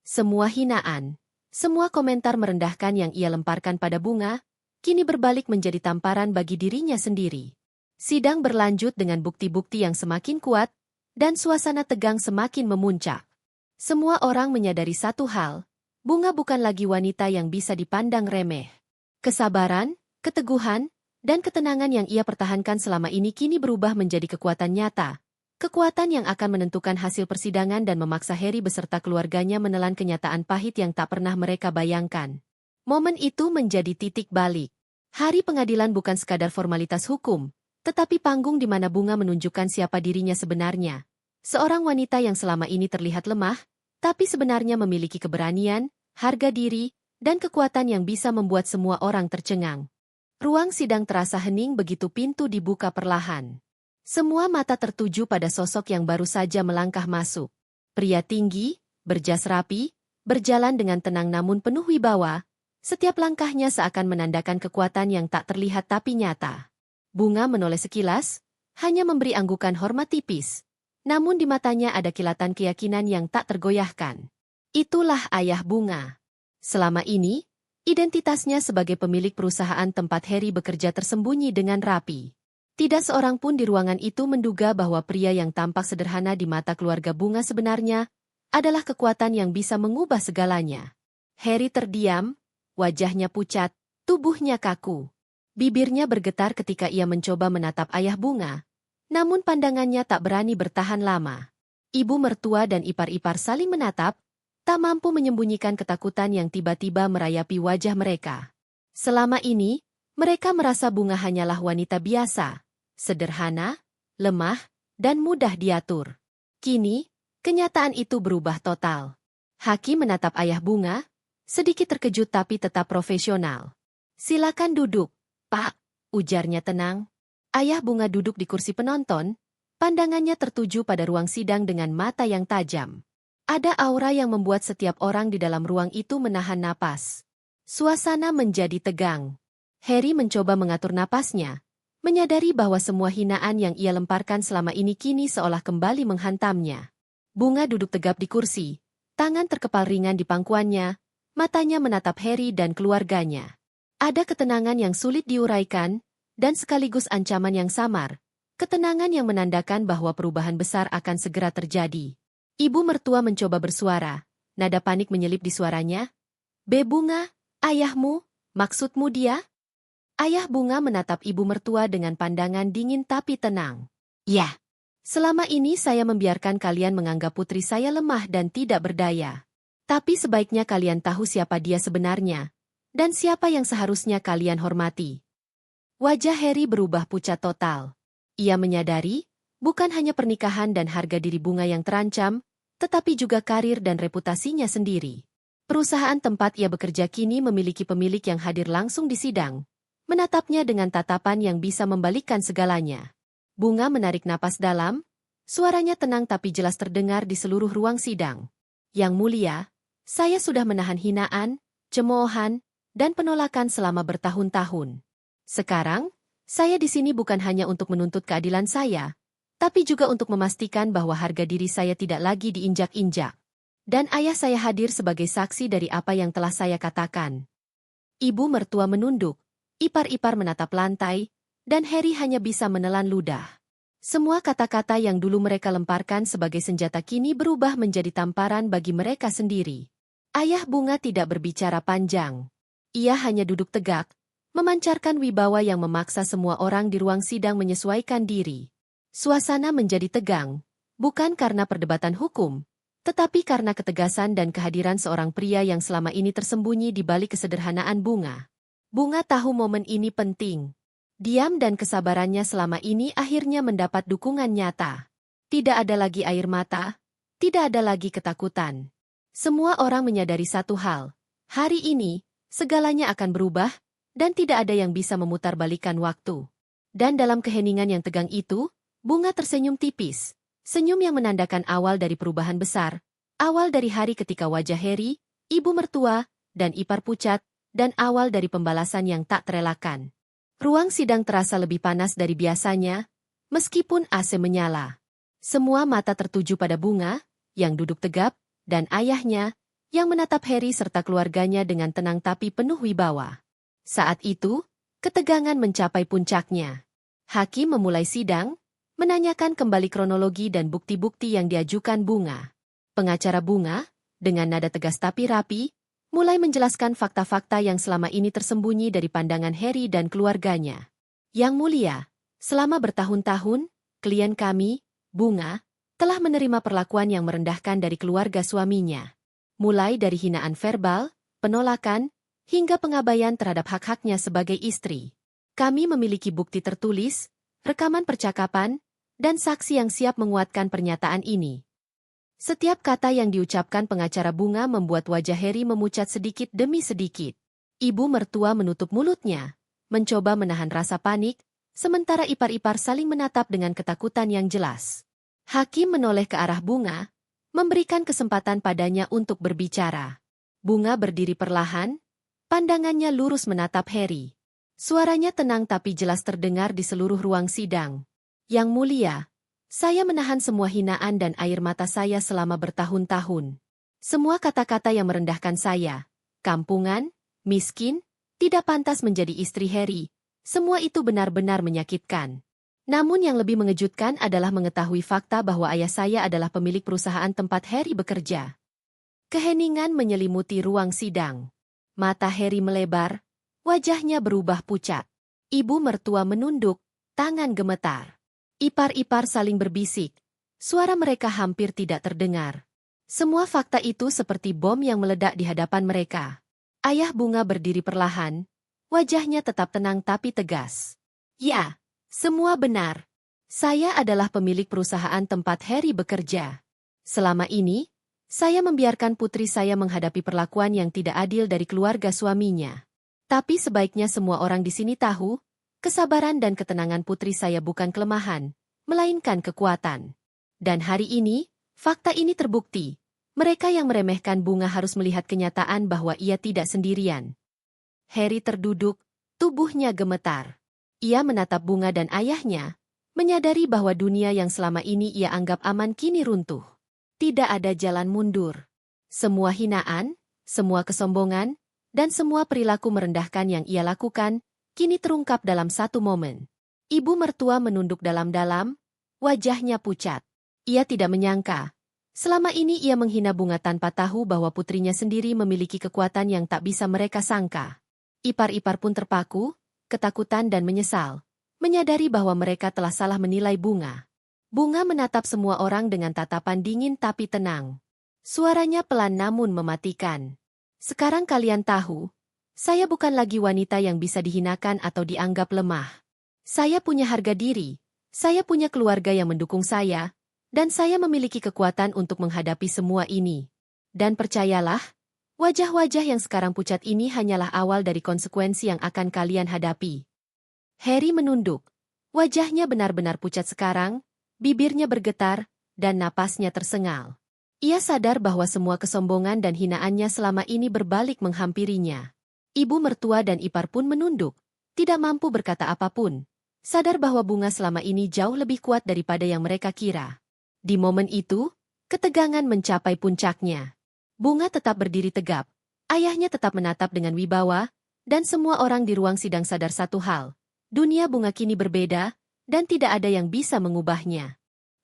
Semua hinaan, semua komentar merendahkan yang ia lemparkan pada Bunga, kini berbalik menjadi tamparan bagi dirinya sendiri. Sidang berlanjut dengan bukti-bukti yang semakin kuat, dan suasana tegang semakin memuncak. Semua orang menyadari satu hal, Bunga bukan lagi wanita yang bisa dipandang remeh. Kesabaran, keteguhan, dan ketenangan yang ia pertahankan selama ini kini berubah menjadi kekuatan nyata. Kekuatan yang akan menentukan hasil persidangan dan memaksa Harry beserta keluarganya menelan kenyataan pahit yang tak pernah mereka bayangkan. Momen itu menjadi titik balik. Hari pengadilan bukan sekadar formalitas hukum, tetapi panggung di mana Bunga menunjukkan siapa dirinya sebenarnya. Seorang wanita yang selama ini terlihat lemah, tapi sebenarnya memiliki keberanian, harga diri, dan kekuatan yang bisa membuat semua orang tercengang. Ruang sidang terasa hening begitu pintu dibuka perlahan. Semua mata tertuju pada sosok yang baru saja melangkah masuk. Pria tinggi, berjas rapi, berjalan dengan tenang namun penuh wibawa. Setiap langkahnya seakan menandakan kekuatan yang tak terlihat tapi nyata. Bunga menoleh sekilas, hanya memberi anggukan hormat tipis. Namun di matanya ada kilatan keyakinan yang tak tergoyahkan. Itulah ayah Bunga. Selama ini, identitasnya sebagai pemilik perusahaan tempat Harry bekerja tersembunyi dengan rapi. Tidak seorang pun di ruangan itu menduga bahwa pria yang tampak sederhana di mata keluarga Bunga sebenarnya adalah kekuatan yang bisa mengubah segalanya. Harry terdiam, wajahnya pucat, tubuhnya kaku. Bibirnya bergetar ketika ia mencoba menatap ayah Bunga. Namun pandangannya tak berani bertahan lama. Ibu mertua dan ipar-ipar saling menatap, tak mampu menyembunyikan ketakutan yang tiba-tiba merayapi wajah mereka. Selama ini, mereka merasa Bunga hanyalah wanita biasa, sederhana, lemah, dan mudah diatur. Kini, kenyataan itu berubah total. Hakim menatap ayah Bunga, sedikit terkejut tapi tetap profesional. "Silakan duduk, Pak," ujarnya tenang. Ayah Bunga duduk di kursi penonton, pandangannya tertuju pada ruang sidang dengan mata yang tajam. Ada aura yang membuat setiap orang di dalam ruang itu menahan napas. Suasana menjadi tegang. Harry mencoba mengatur napasnya, menyadari bahwa semua hinaan yang ia lemparkan selama ini kini seolah kembali menghantamnya. Bunga duduk tegap di kursi, tangan terkepal ringan di pangkuannya, matanya menatap Harry dan keluarganya. Ada ketenangan yang sulit diuraikan, dan sekaligus ancaman yang samar. Ketenangan yang menandakan bahwa perubahan besar akan segera terjadi. Ibu mertua mencoba bersuara, nada panik menyelip di suaranya. Bunga, ayahmu, maksudmu dia? Ayah Bunga menatap ibu mertua dengan pandangan dingin tapi tenang. Ya, selama ini saya membiarkan kalian menganggap putri saya lemah dan tidak berdaya. Tapi sebaiknya kalian tahu siapa dia sebenarnya, dan siapa yang seharusnya kalian hormati. Wajah Harry berubah pucat total. Ia menyadari, bukan hanya pernikahan dan harga diri Bunga yang terancam, tetapi juga karir dan reputasinya sendiri. Perusahaan tempat ia bekerja kini memiliki pemilik yang hadir langsung di sidang, menatapnya dengan tatapan yang bisa membalikkan segalanya. Bunga menarik napas dalam, suaranya tenang tapi jelas terdengar di seluruh ruang sidang. Yang mulia, saya sudah menahan hinaan, cemoohan, dan penolakan selama bertahun-tahun. Sekarang, saya di sini bukan hanya untuk menuntut keadilan saya, tapi juga untuk memastikan bahwa harga diri saya tidak lagi diinjak-injak. Dan ayah saya hadir sebagai saksi dari apa yang telah saya katakan. Ibu mertua menunduk, ipar-ipar menatap lantai, dan Harry hanya bisa menelan ludah. Semua kata-kata yang dulu mereka lemparkan sebagai senjata kini berubah menjadi tamparan bagi mereka sendiri. Ayah Bunga tidak berbicara panjang. Ia hanya duduk tegak, memancarkan wibawa yang memaksa semua orang di ruang sidang menyesuaikan diri. Suasana menjadi tegang, bukan karena perdebatan hukum, tetapi karena ketegasan dan kehadiran seorang pria yang selama ini tersembunyi di balik kesederhanaan Bunga. Bunga tahu momen ini penting. Diam dan kesabarannya selama ini akhirnya mendapat dukungan nyata. Tidak ada lagi air mata, tidak ada lagi ketakutan. Semua orang menyadari satu hal, hari ini, segalanya akan berubah, dan tidak ada yang bisa memutarbalikkan waktu. Dan dalam keheningan yang tegang itu, Bunga tersenyum tipis. Senyum yang menandakan awal dari perubahan besar. Awal dari hari ketika wajah Harry, ibu mertua, dan ipar pucat, dan awal dari pembalasan yang tak terelakkan. Ruang sidang terasa lebih panas dari biasanya, meskipun AC menyala. Semua mata tertuju pada Bunga, yang duduk tegap, dan ayahnya, yang menatap Harry serta keluarganya dengan tenang tapi penuh wibawa. Saat itu, ketegangan mencapai puncaknya. Hakim memulai sidang, menanyakan kembali kronologi dan bukti-bukti yang diajukan Bunga. Pengacara Bunga, dengan nada tegas tapi rapi, mulai menjelaskan fakta-fakta yang selama ini tersembunyi dari pandangan Harry dan keluarganya. Yang mulia, selama bertahun-tahun, klien kami, Bunga, telah menerima perlakuan yang merendahkan dari keluarga suaminya. Mulai dari hinaan verbal, penolakan, hingga pengabaian terhadap hak-haknya sebagai istri. Kami memiliki bukti tertulis, rekaman percakapan, dan saksi yang siap menguatkan pernyataan ini. Setiap kata yang diucapkan pengacara Bunga membuat wajah Harry memucat sedikit demi sedikit. Ibu mertua menutup mulutnya, mencoba menahan rasa panik, sementara ipar-ipar saling menatap dengan ketakutan yang jelas. Hakim menoleh ke arah Bunga, memberikan kesempatan padanya untuk berbicara. Bunga berdiri perlahan, pandangannya lurus menatap Harry. Suaranya tenang tapi jelas terdengar di seluruh ruang sidang. Yang mulia, saya menahan semua hinaan dan air mata saya selama bertahun-tahun. Semua kata-kata yang merendahkan saya, kampungan, miskin, tidak pantas menjadi istri Harry, semua itu benar-benar menyakitkan. Namun yang lebih mengejutkan adalah mengetahui fakta bahwa ayah saya adalah pemilik perusahaan tempat Harry bekerja. Keheningan menyelimuti ruang sidang. Mata Harry melebar, wajahnya berubah pucat. Ibu mertua menunduk, tangan gemetar. Ipar-ipar saling berbisik. Suara mereka hampir tidak terdengar. Semua fakta itu seperti bom yang meledak di hadapan mereka. Ayah Bunga berdiri perlahan, wajahnya tetap tenang tapi tegas. Ya, semua benar. Saya adalah pemilik perusahaan tempat Harry bekerja. Selama ini, saya membiarkan putri saya menghadapi perlakuan yang tidak adil dari keluarga suaminya. Tapi sebaiknya semua orang di sini tahu, kesabaran dan ketenangan putri saya bukan kelemahan, melainkan kekuatan. Dan hari ini, fakta ini terbukti. Mereka yang meremehkan Bunga harus melihat kenyataan bahwa ia tidak sendirian. Harry terduduk, tubuhnya gemetar. Ia menatap Bunga dan ayahnya, menyadari bahwa dunia yang selama ini ia anggap aman kini runtuh. Tidak ada jalan mundur. Semua hinaan, semua kesombongan, dan semua perilaku merendahkan yang ia lakukan, kini terungkap dalam satu momen. Ibu mertua menunduk dalam-dalam, wajahnya pucat. Ia tidak menyangka. Selama ini ia menghina Bunga tanpa tahu bahwa putrinya sendiri memiliki kekuatan yang tak bisa mereka sangka. Ipar-ipar pun terpaku, ketakutan dan menyesal, menyadari bahwa mereka telah salah menilai Bunga. Bunga menatap semua orang dengan tatapan dingin tapi tenang. Suaranya pelan namun mematikan. Sekarang kalian tahu, saya bukan lagi wanita yang bisa dihinakan atau dianggap lemah. Saya punya harga diri, saya punya keluarga yang mendukung saya, dan saya memiliki kekuatan untuk menghadapi semua ini. Dan percayalah, wajah-wajah yang sekarang pucat ini hanyalah awal dari konsekuensi yang akan kalian hadapi. Harry menunduk. Wajahnya benar-benar pucat sekarang, bibirnya bergetar, dan napasnya tersengal. Ia sadar bahwa semua kesombongan dan hinaannya selama ini berbalik menghampirinya. Ibu mertua dan ipar pun menunduk, tidak mampu berkata apapun, sadar bahwa Bunga selama ini jauh lebih kuat daripada yang mereka kira. Di momen itu, ketegangan mencapai puncaknya. Bunga tetap berdiri tegap, ayahnya tetap menatap dengan wibawa, dan semua orang di ruang sidang sadar satu hal. Dunia Bunga kini berbeda, dan tidak ada yang bisa mengubahnya.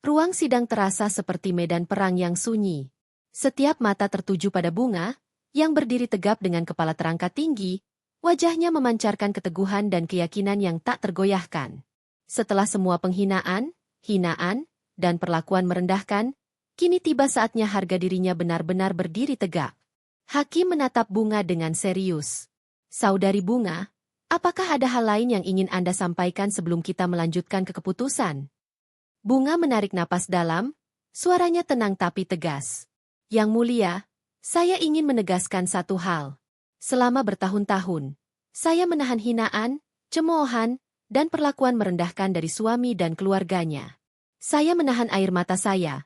Ruang sidang terasa seperti medan perang yang sunyi. Setiap mata tertuju pada Bunga, yang berdiri tegap dengan kepala terangkat tinggi, wajahnya memancarkan keteguhan dan keyakinan yang tak tergoyahkan. Setelah semua penghinaan, hinaan, dan perlakuan merendahkan, kini tiba saatnya harga dirinya benar-benar berdiri tegak. Hakim menatap Bunga dengan serius. Saudari Bunga, apakah ada hal lain yang ingin Anda sampaikan sebelum kita melanjutkan ke keputusan? Bunga menarik napas dalam, suaranya tenang tapi tegas. Yang mulia, saya ingin menegaskan satu hal. Selama bertahun-tahun, saya menahan hinaan, cemoohan, dan perlakuan merendahkan dari suami dan keluarganya. Saya menahan air mata saya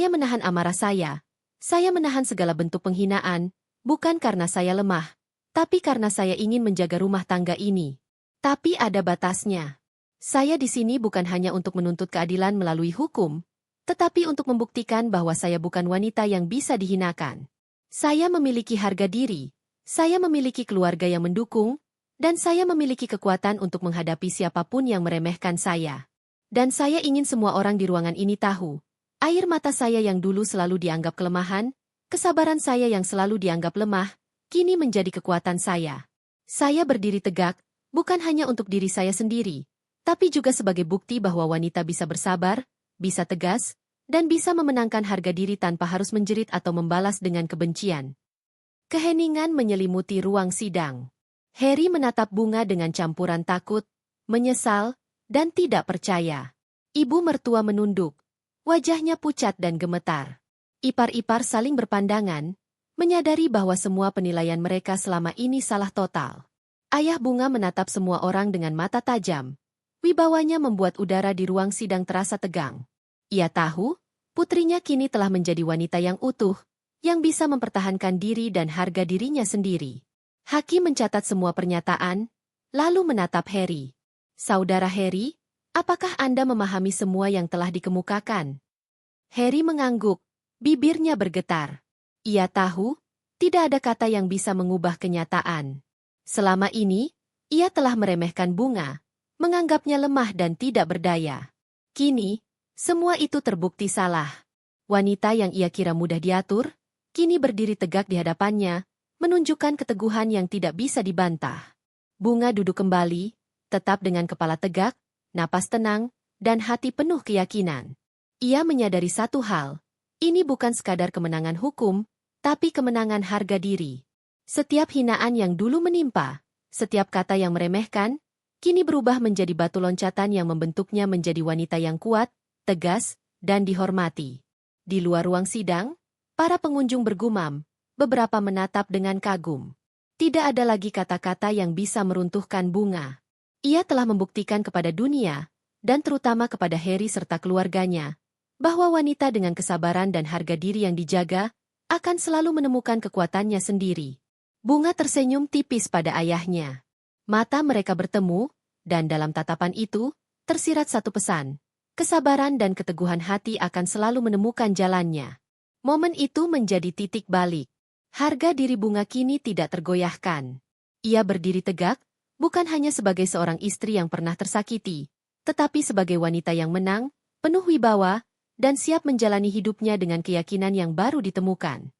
menahan amarah saya menahan segala bentuk penghinaan, bukan karena saya lemah, tapi karena saya ingin menjaga rumah tangga ini. Tapi ada batasnya. Saya di sini bukan hanya untuk menuntut keadilan melalui hukum, tetapi untuk membuktikan bahwa saya bukan wanita yang bisa dihinakan. Saya memiliki harga diri, saya memiliki keluarga yang mendukung, dan saya memiliki kekuatan untuk menghadapi siapapun yang meremehkan saya. Dan saya ingin semua orang di ruangan ini tahu, air mata saya yang dulu selalu dianggap kelemahan, kesabaran saya yang selalu dianggap lemah, kini menjadi kekuatan saya. Saya berdiri tegak, bukan hanya untuk diri saya sendiri, tapi juga sebagai bukti bahwa wanita bisa bersabar, bisa tegas, dan bisa memenangkan harga diri tanpa harus menjerit atau membalas dengan kebencian. Keheningan menyelimuti ruang sidang. Harry menatap Bunga dengan campuran takut, menyesal, dan tidak percaya. Ibu mertua menunduk. Wajahnya pucat dan gemetar. Ipar-ipar saling berpandangan, menyadari bahwa semua penilaian mereka selama ini salah total. Ayah Bunga menatap semua orang dengan mata tajam. Wibawanya membuat udara di ruang sidang terasa tegang. Ia tahu, putrinya kini telah menjadi wanita yang utuh, yang bisa mempertahankan diri dan harga dirinya sendiri. Hakim mencatat semua pernyataan, lalu menatap Harry. Saudara Harry, apakah Anda memahami semua yang telah dikemukakan? Harry mengangguk, bibirnya bergetar. Ia tahu, tidak ada kata yang bisa mengubah kenyataan. Selama ini, ia telah meremehkan Bunga, menganggapnya lemah dan tidak berdaya. Kini, semua itu terbukti salah. Wanita yang ia kira mudah diatur, kini berdiri tegak di hadapannya, menunjukkan keteguhan yang tidak bisa dibantah. Bunga duduk kembali, tetap dengan kepala tegak, napas tenang, dan hati penuh keyakinan. Ia menyadari satu hal, ini bukan sekadar kemenangan hukum, tapi kemenangan harga diri. Setiap hinaan yang dulu menimpa, setiap kata yang meremehkan, kini berubah menjadi batu loncatan yang membentuknya menjadi wanita yang kuat, tegas, dan dihormati. Di luar ruang sidang, para pengunjung bergumam, beberapa menatap dengan kagum. Tidak ada lagi kata-kata yang bisa meruntuhkan Bunga. Ia telah membuktikan kepada dunia, dan terutama kepada Harry serta keluarganya, bahwa wanita dengan kesabaran dan harga diri yang dijaga, akan selalu menemukan kekuatannya sendiri. Bunga tersenyum tipis pada ayahnya. Mata mereka bertemu, Dan dalam tatapan itu, tersirat satu pesan. Kesabaran dan keteguhan hati akan selalu menemukan jalannya. Momen itu menjadi titik balik. Harga diri Bunga kini tidak tergoyahkan. Ia berdiri tegak, bukan hanya sebagai seorang istri yang pernah tersakiti, tetapi sebagai wanita yang menang, penuh wibawa, dan siap menjalani hidupnya dengan keyakinan yang baru ditemukan.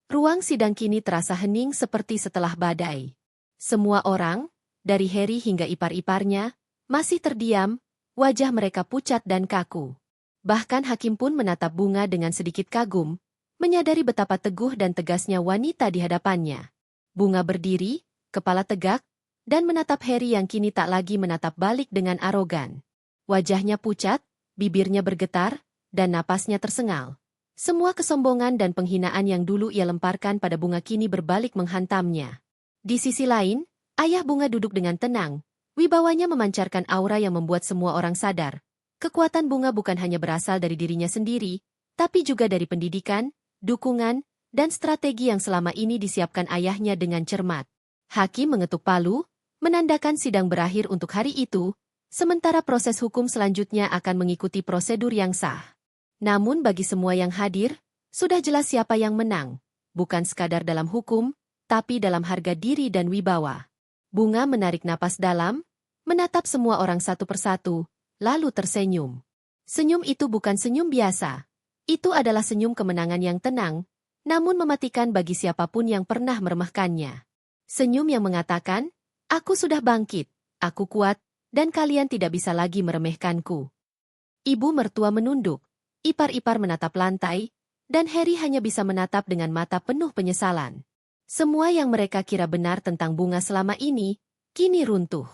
Ruang sidang kini terasa hening seperti setelah badai. Semua orang, dari Harry hingga ipar-iparnya, masih terdiam, wajah mereka pucat dan kaku. Bahkan hakim pun menatap Bunga dengan sedikit kagum, menyadari betapa teguh dan tegasnya wanita di hadapannya. Bunga berdiri, kepala tegak, dan menatap Harry yang kini tak lagi menatap balik dengan arogan. Wajahnya pucat, bibirnya bergetar, dan napasnya tersengal. Semua kesombongan dan penghinaan yang dulu ia lemparkan pada Bunga kini berbalik menghantamnya. Di sisi lain, ayah Bunga duduk dengan tenang, wibawanya memancarkan aura yang membuat semua orang sadar. Kekuatan Bunga bukan hanya berasal dari dirinya sendiri, tapi juga dari pendidikan, dukungan, dan strategi yang selama ini disiapkan ayahnya dengan cermat. Hakim mengetuk palu, menandakan sidang berakhir untuk hari itu, sementara proses hukum selanjutnya akan mengikuti prosedur yang sah. Namun bagi semua yang hadir, sudah jelas siapa yang menang, bukan sekadar dalam hukum, tapi dalam harga diri dan wibawa. Bunga menarik napas dalam, menatap semua orang satu persatu, lalu tersenyum. Senyum itu bukan senyum biasa. Itu adalah senyum kemenangan yang tenang, namun mematikan bagi siapapun yang pernah meremehkannya. Senyum yang mengatakan, "Aku sudah bangkit, aku kuat, dan kalian tidak bisa lagi meremehkanku." Ibu mertua menunduk, ipar-ipar menatap lantai, dan Harry hanya bisa menatap dengan mata penuh penyesalan. Semua yang mereka kira benar tentang Bunga selama ini, kini runtuh.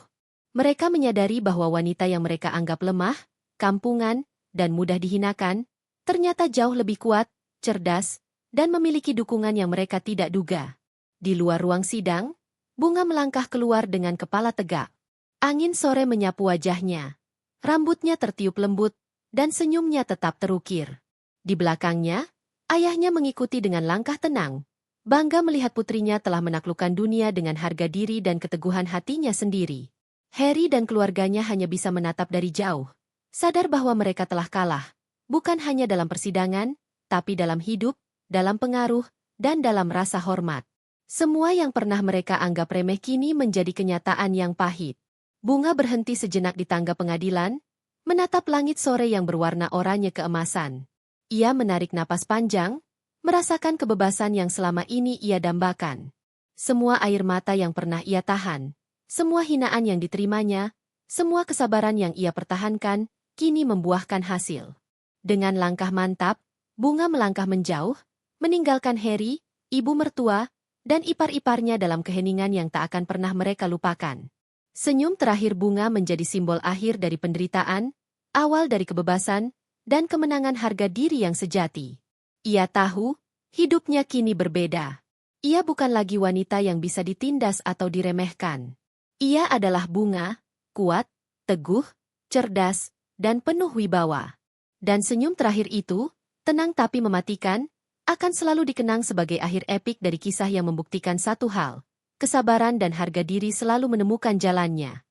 Mereka menyadari bahwa wanita yang mereka anggap lemah, kampungan, dan mudah dihinakan, ternyata jauh lebih kuat, cerdas, dan memiliki dukungan yang mereka tidak duga. Di luar ruang sidang, Bunga melangkah keluar dengan kepala tegak. Angin sore menyapu wajahnya. Rambutnya tertiup lembut, dan senyumnya tetap terukir. Di belakangnya, ayahnya mengikuti dengan langkah tenang, bangga melihat putrinya telah menaklukkan dunia dengan harga diri dan keteguhan hatinya sendiri. Harry dan keluarganya hanya bisa menatap dari jauh, sadar bahwa mereka telah kalah, bukan hanya dalam persidangan, tapi dalam hidup, dalam pengaruh, dan dalam rasa hormat. Semua yang pernah mereka anggap remeh kini menjadi kenyataan yang pahit. Bunga berhenti sejenak di tangga pengadilan, menatap langit sore yang berwarna oranye keemasan. Ia menarik napas panjang, merasakan kebebasan yang selama ini ia dambakan. Semua air mata yang pernah ia tahan, semua hinaan yang diterimanya, semua kesabaran yang ia pertahankan, kini membuahkan hasil. Dengan langkah mantap, Bunga melangkah menjauh, meninggalkan Harry, ibu mertua, dan ipar-iparnya dalam keheningan yang tak akan pernah mereka lupakan. Senyum terakhir Bunga menjadi simbol akhir dari penderitaan, awal dari kebebasan, dan kemenangan harga diri yang sejati. Ia tahu, hidupnya kini berbeda. Ia bukan lagi wanita yang bisa ditindas atau diremehkan. Ia adalah Bunga, kuat, teguh, cerdas, dan penuh wibawa. Dan senyum terakhir itu, tenang tapi mematikan, akan selalu dikenang sebagai akhir epik dari kisah yang membuktikan satu hal. Kesabaran dan harga diri selalu menemukan jalannya.